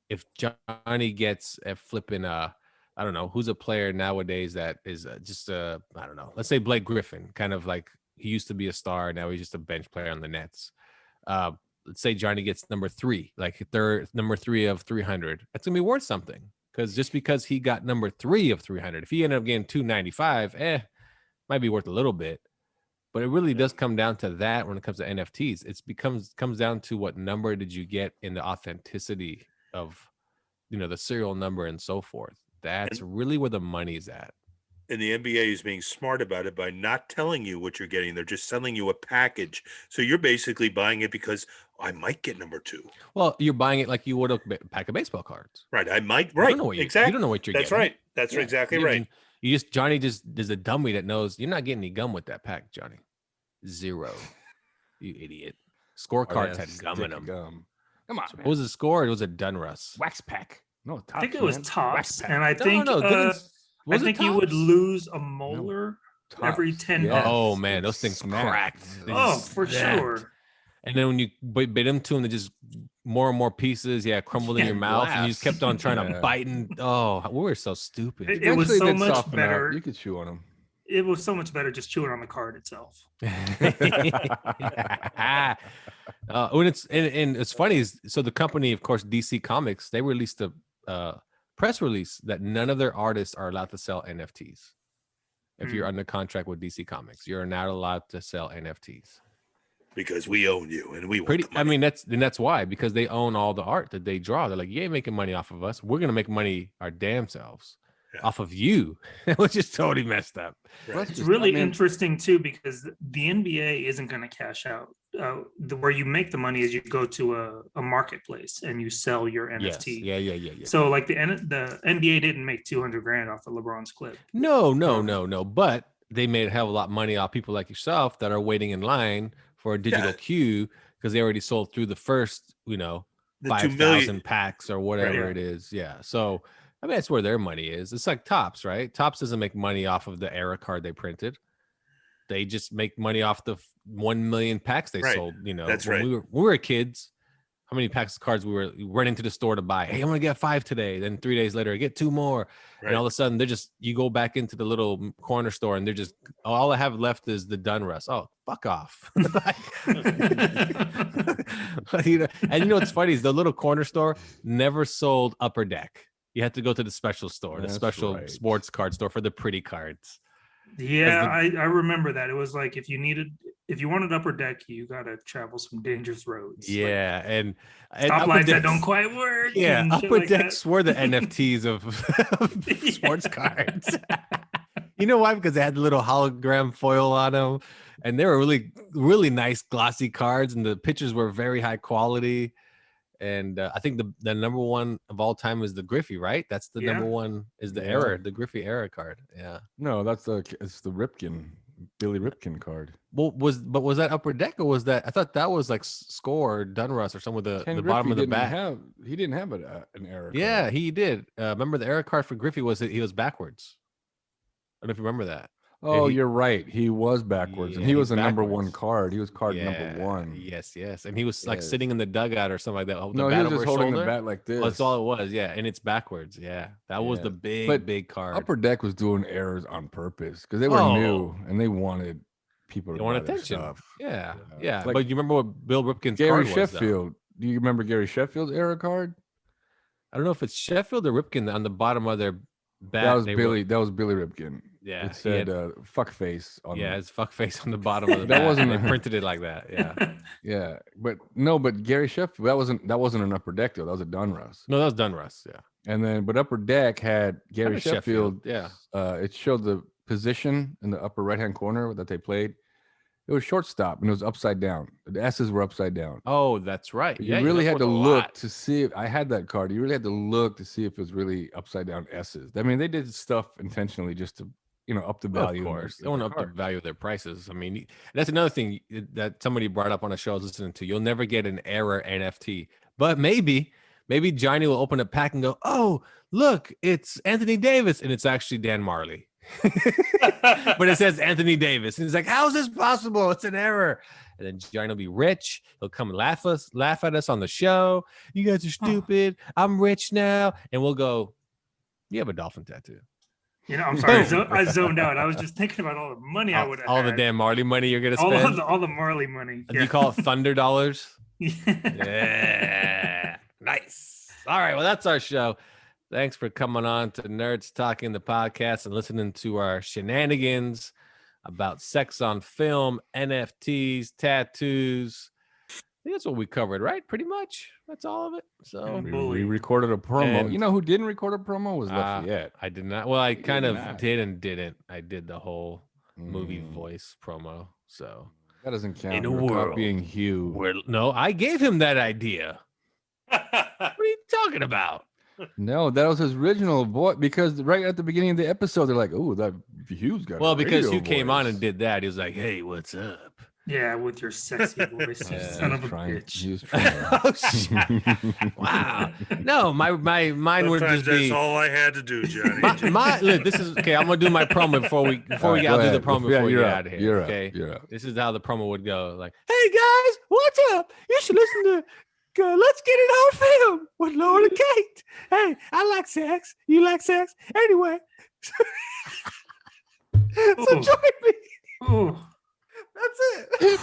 Speaker 3: if Johnny gets a flipping I don't know who's a player nowadays that is just I don't know. Let's say Blake Griffin, kind of like he used to be a star, now he's just a bench player on the Nets. Let's say Johnny gets number 3, like number 3 of 300. That's gonna be worth something. Because he got number 3 of 300, if he ended up getting 295, might be worth a little bit. But it really does come down to that when it comes to NFTs. Comes down to what number did you get in the authenticity of, the serial number and so forth. That's really where the money's at.
Speaker 4: and the NBA is being smart about it by not telling you what you're getting. They're just selling you a package. So you're basically buying it because I might get number 2.
Speaker 3: Well, you're buying it like you would a pack of baseball cards.
Speaker 4: Right. I might.
Speaker 3: You
Speaker 4: Right.
Speaker 3: don't know what
Speaker 4: exactly.
Speaker 3: You don't know what you're
Speaker 4: That's
Speaker 3: getting.
Speaker 4: right. That's
Speaker 3: Yeah.
Speaker 4: exactly
Speaker 3: You-
Speaker 4: right.
Speaker 3: Johnny just is a dummy that knows you're not getting any gum with that pack, Johnny. 0. You idiot. Scorecards had gum in them.
Speaker 7: Gum. Come on,
Speaker 3: What was the score? It was a Dunruss.
Speaker 7: Wax pack. No,
Speaker 8: I think it was
Speaker 7: man.
Speaker 8: tops,
Speaker 7: Wax pack.
Speaker 8: and I think
Speaker 3: no,
Speaker 8: I think you would lose a molar every
Speaker 7: Tops,
Speaker 8: 10
Speaker 7: yes.
Speaker 8: minutes.
Speaker 3: Oh man, those things
Speaker 7: Snapped.
Speaker 3: cracked. They
Speaker 8: Oh,
Speaker 3: just
Speaker 8: for
Speaker 3: snapped.
Speaker 8: sure.
Speaker 3: And then when you bit them to them, they just more and more pieces, crumbled in
Speaker 8: Yeah,
Speaker 3: your mouth, and you just kept on trying to
Speaker 7: Yeah.
Speaker 3: bite. And we were so stupid.
Speaker 8: It was
Speaker 7: Eventually
Speaker 8: so
Speaker 7: they'd
Speaker 8: much
Speaker 7: soften up.
Speaker 8: better.
Speaker 7: You could chew on them.
Speaker 8: It was so much better just chewing on the card itself.
Speaker 3: When it's funny is so the company, of course, DC Comics, they released a press release that none of their artists are allowed to sell NFTs. If you're under contract with DC Comics, you're not allowed to sell NFTs.
Speaker 4: Because we own you and we want
Speaker 3: Pretty.
Speaker 4: the
Speaker 3: I
Speaker 4: money.
Speaker 3: mean, that's why, because they own all the art that they draw. They're like, you ain't making money off of us. We're gonna make money our damn selves off of you, which is totally messed up.
Speaker 4: Right.
Speaker 8: It's really interesting too because the NBA isn't going to cash out. Where you make the money is you go to a marketplace and you sell your
Speaker 3: Yes.
Speaker 8: NFT.
Speaker 3: Yeah.
Speaker 8: So like the NBA didn't make 200 grand off of LeBron's clip.
Speaker 3: No. But they made a hell of a lot of money off people like yourself that are waiting in line for a digital queue because they already sold through the first,
Speaker 4: The 2
Speaker 3: 5,000
Speaker 4: million.
Speaker 3: packs or whatever
Speaker 8: Right.
Speaker 3: it is. Yeah. So I mean, that's where their money is. It's like Topps, right? Topps doesn't make money off of the era card they printed. they just make money off the 1 million packs they
Speaker 4: Right.
Speaker 3: sold.
Speaker 4: That's
Speaker 3: when
Speaker 4: right.
Speaker 3: we were kids, how many packs of cards we went into the store to buy? Hey, I'm gonna get 5 today. Then 3 days later, I get 2 more.
Speaker 4: Right.
Speaker 3: And all of a sudden, you go back into the little corner store, and they're just all I have left is the Dunruss. Oh, fuck off! And what's funny is the little corner store never sold Upper Deck. You had to go to the special store, the
Speaker 7: That's
Speaker 3: special
Speaker 7: right.
Speaker 3: sports card store for the pretty cards.
Speaker 8: Yeah, I remember that. It was like if you wanted Upper Deck, you gotta travel some dangerous roads.
Speaker 3: Yeah, and Upper
Speaker 8: Stoplights that
Speaker 3: Decks-
Speaker 8: don't quite work.
Speaker 3: Yeah,
Speaker 8: and shit
Speaker 3: Upper
Speaker 8: like
Speaker 3: Decks
Speaker 8: that.
Speaker 3: were the NFTs of sports cards. You know why? Because they had the little hologram foil on them, and they were really, really nice glossy cards, and the pictures were very high quality. And I think the number one of all time is the Griffey, right? That's the number
Speaker 8: Yeah.
Speaker 3: one is the
Speaker 7: Yeah.
Speaker 3: error, the Griffey error card. Yeah.
Speaker 7: No, it's the Ripken, Billy Ripken card.
Speaker 3: Well, was that Upper Deck or was that? I thought that was like Score or Dunruss or some with the
Speaker 7: Ken
Speaker 3: bottom of the
Speaker 7: Griffey
Speaker 3: back.
Speaker 7: he didn't have an error.
Speaker 3: Yeah,
Speaker 7: card.
Speaker 3: he did. Remember the error card for Griffey was that he was backwards. I don't know if you remember that.
Speaker 7: Oh,
Speaker 3: he-
Speaker 7: you're right. He was backwards,
Speaker 3: Yeah,
Speaker 7: and he was
Speaker 3: he's
Speaker 7: the number
Speaker 3: backwards.
Speaker 7: one card. He was card
Speaker 3: Yeah,
Speaker 7: number one.
Speaker 3: Yes, and he was like
Speaker 7: Yes.
Speaker 3: sitting in the dugout or something like that.
Speaker 7: No, he was just holding the bat like this.
Speaker 3: That's all it was. Yeah, and it's backwards. Yeah, that was the
Speaker 7: Yeah.
Speaker 3: big card.
Speaker 7: Upper Deck was doing errors on purpose because they were
Speaker 3: Oh.
Speaker 7: new and they wanted people to
Speaker 3: They want
Speaker 7: buy their
Speaker 3: attention.
Speaker 7: stuff.
Speaker 3: Yeah.
Speaker 7: Like
Speaker 3: But you remember what Bill Ripken's
Speaker 7: Gary
Speaker 3: card was, though?
Speaker 7: Sheffield. Do you remember Gary Sheffield's error card?
Speaker 3: I don't know if it's Sheffield or Ripken on the bottom of their bat.
Speaker 7: That was
Speaker 3: they
Speaker 7: Billy.
Speaker 3: wrote-
Speaker 7: That was Billy Ripken.
Speaker 3: Yeah,
Speaker 7: It
Speaker 3: he
Speaker 7: said
Speaker 3: had-
Speaker 7: "fuck face" on.
Speaker 3: yeah,
Speaker 7: the-
Speaker 3: his fuck face on the bottom of the
Speaker 7: That
Speaker 3: bat.
Speaker 7: wasn't
Speaker 3: They
Speaker 7: a-
Speaker 3: printed it like that. Yeah.
Speaker 7: Yeah, but Gary Sheffield. That wasn't an Upper Deck though. That was a Dunruss.
Speaker 3: No, that was Dunruss. Yeah.
Speaker 7: And then Upper Deck had Gary
Speaker 3: Kinda Sheffield,
Speaker 7: Sheffield.
Speaker 3: yeah.
Speaker 7: It showed the position in the upper right hand corner that they played. It was shortstop and it was upside down. The S's were upside down.
Speaker 3: Oh, that's right.
Speaker 7: But
Speaker 3: Yeah,
Speaker 7: you really
Speaker 3: that's
Speaker 7: had to
Speaker 3: worth a
Speaker 7: look
Speaker 3: lot.
Speaker 7: to see if I had that card. You really had to look to see if it was really upside down S's. I mean, they did stuff intentionally just to, up the
Speaker 3: Well,
Speaker 7: value.
Speaker 3: of
Speaker 7: of
Speaker 3: course,
Speaker 7: the
Speaker 3: they want to up the
Speaker 7: card.
Speaker 3: value of their prices. I mean, that's another thing that somebody brought up on a show I was listening to. You'll never get an error NFT, but maybe Johnny will open a pack and go, "Oh, look, it's Anthony Davis," and it's actually Dan Marley. But it says Anthony Davis, and he's like, "How is this possible? It's an error." And then Johnny will be rich. He'll come and laugh at us on the show. You guys are stupid. I'm rich now, and we'll go. You have a dolphin tattoo.
Speaker 8: I'm sorry. I zoned out. I was just thinking about all the money I would have.
Speaker 3: All the damn Marley money you're gonna spend.
Speaker 8: all the Marley money.
Speaker 3: Do you call it Thunder Dollars?
Speaker 8: Yeah.
Speaker 3: Yeah. Nice. All right. Well, that's our show. Thanks for coming on to Nerds Talking the podcast and listening to our shenanigans about sex on film, NFTs, tattoos. I think that's what we covered, right? Pretty much. That's all of it. So
Speaker 7: We recorded a promo.
Speaker 3: And-
Speaker 7: You know who didn't record a promo was Lafayette.
Speaker 3: I did not. Well, I kind of
Speaker 7: not.
Speaker 3: did and didn't. I did the whole movie
Speaker 7: Mm.
Speaker 3: voice promo. So
Speaker 7: That doesn't count.
Speaker 3: In a
Speaker 7: You were
Speaker 3: world
Speaker 7: copying Hugh.
Speaker 3: no, I gave him that idea. What are you talking about?
Speaker 7: No, that was his original voice because right at the beginning of the episode, they're like, "Oh, that Hugh's got."
Speaker 3: Well,
Speaker 7: a
Speaker 3: because
Speaker 7: radio
Speaker 3: Hugh came on and
Speaker 7: voice."
Speaker 3: did that. He was like, "Hey, what's up?"
Speaker 8: Yeah, with your sexy voice, you
Speaker 3: Yeah,
Speaker 8: son of a
Speaker 7: Trying-
Speaker 8: bitch.
Speaker 7: He was trying.
Speaker 3: Oh, shit. Wow. No, my mine would
Speaker 4: Sometimes
Speaker 3: just
Speaker 4: that's
Speaker 3: be
Speaker 4: all I had to do, Johnny.
Speaker 3: look, this is okay. I'm gonna do my promo before we
Speaker 7: All right,
Speaker 3: I'll
Speaker 7: go
Speaker 3: do the
Speaker 7: ahead.
Speaker 3: promo
Speaker 7: Yeah,
Speaker 3: before we
Speaker 7: you're
Speaker 3: get
Speaker 7: up.
Speaker 3: out of here.
Speaker 7: You're up.
Speaker 3: Okay.
Speaker 7: You're up.
Speaker 3: This is how the promo would go. Like, hey guys, what's up? You should listen to Let's Get It On Film with Laura and Kate. Hey, I like sex. You like sex? Anyway. So
Speaker 8: Ooh.
Speaker 3: join me.
Speaker 8: Ooh.
Speaker 3: That's it.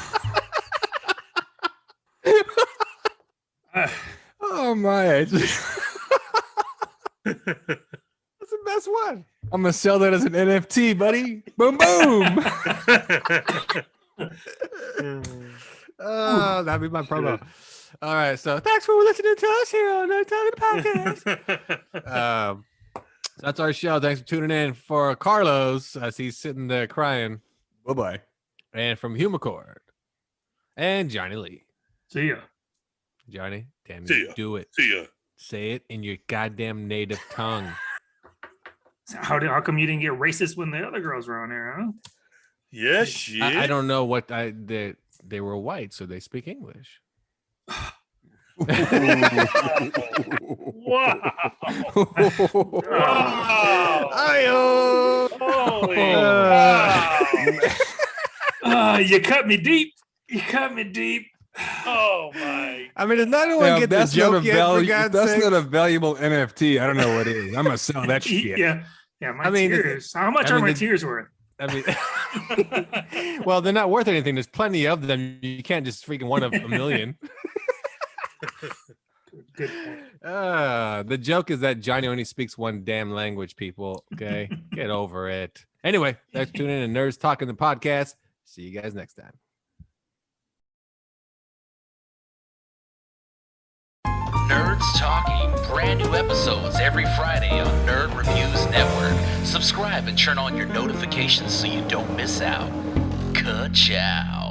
Speaker 7: Oh my!
Speaker 3: That's the best one.
Speaker 7: I'm gonna sell that as an NFT, buddy. Boom, boom.
Speaker 3: Oh, that'd be my promo. All right, so thanks for listening to us here on Night Talking Podcast. That's our show. Thanks for tuning in. For Carlos, as he's sitting there crying,
Speaker 7: Bye bye.
Speaker 3: and from Hugh McCord and Johnny Lee.
Speaker 8: See ya.
Speaker 3: Johnny, damn
Speaker 4: See
Speaker 3: you,
Speaker 4: ya.
Speaker 3: do it.
Speaker 4: See ya.
Speaker 3: Say it in your goddamn native tongue.
Speaker 8: How come you didn't get racist when the other girls were on there, huh?
Speaker 4: Yes, yeah.
Speaker 3: I don't know what they were white, so they speak English.
Speaker 4: Wow.
Speaker 3: Ayo!
Speaker 4: Holy
Speaker 3: Uh,
Speaker 4: wow.
Speaker 8: You cut me deep. You cut me deep.
Speaker 4: Oh my!
Speaker 3: I mean, does not anyone
Speaker 7: Yeah,
Speaker 3: get the
Speaker 7: that's not
Speaker 3: joke
Speaker 7: a
Speaker 3: yet? For
Speaker 7: value.
Speaker 3: God's
Speaker 7: That's
Speaker 3: sake?
Speaker 7: not a valuable NFT. I don't know what is. I'm gonna sell that shit.
Speaker 8: Yeah. My
Speaker 3: I mean,
Speaker 8: tears. How much
Speaker 3: I
Speaker 8: are
Speaker 3: mean,
Speaker 8: my
Speaker 3: the-
Speaker 8: tears worth?
Speaker 3: I mean, well, they're not worth anything. There's plenty of them. You can't just freaking one of a million.
Speaker 8: Good point.
Speaker 3: The joke is that Johnny only speaks one damn language, people. Okay, get over it. Anyway, thanks for tuning in to Nerds Talking the Podcast. See you guys next time.
Speaker 2: Nerds Talking, brand new episodes every Friday on Nerd Reviews Network. Subscribe and turn on your notifications so you don't miss out. Ka-chow.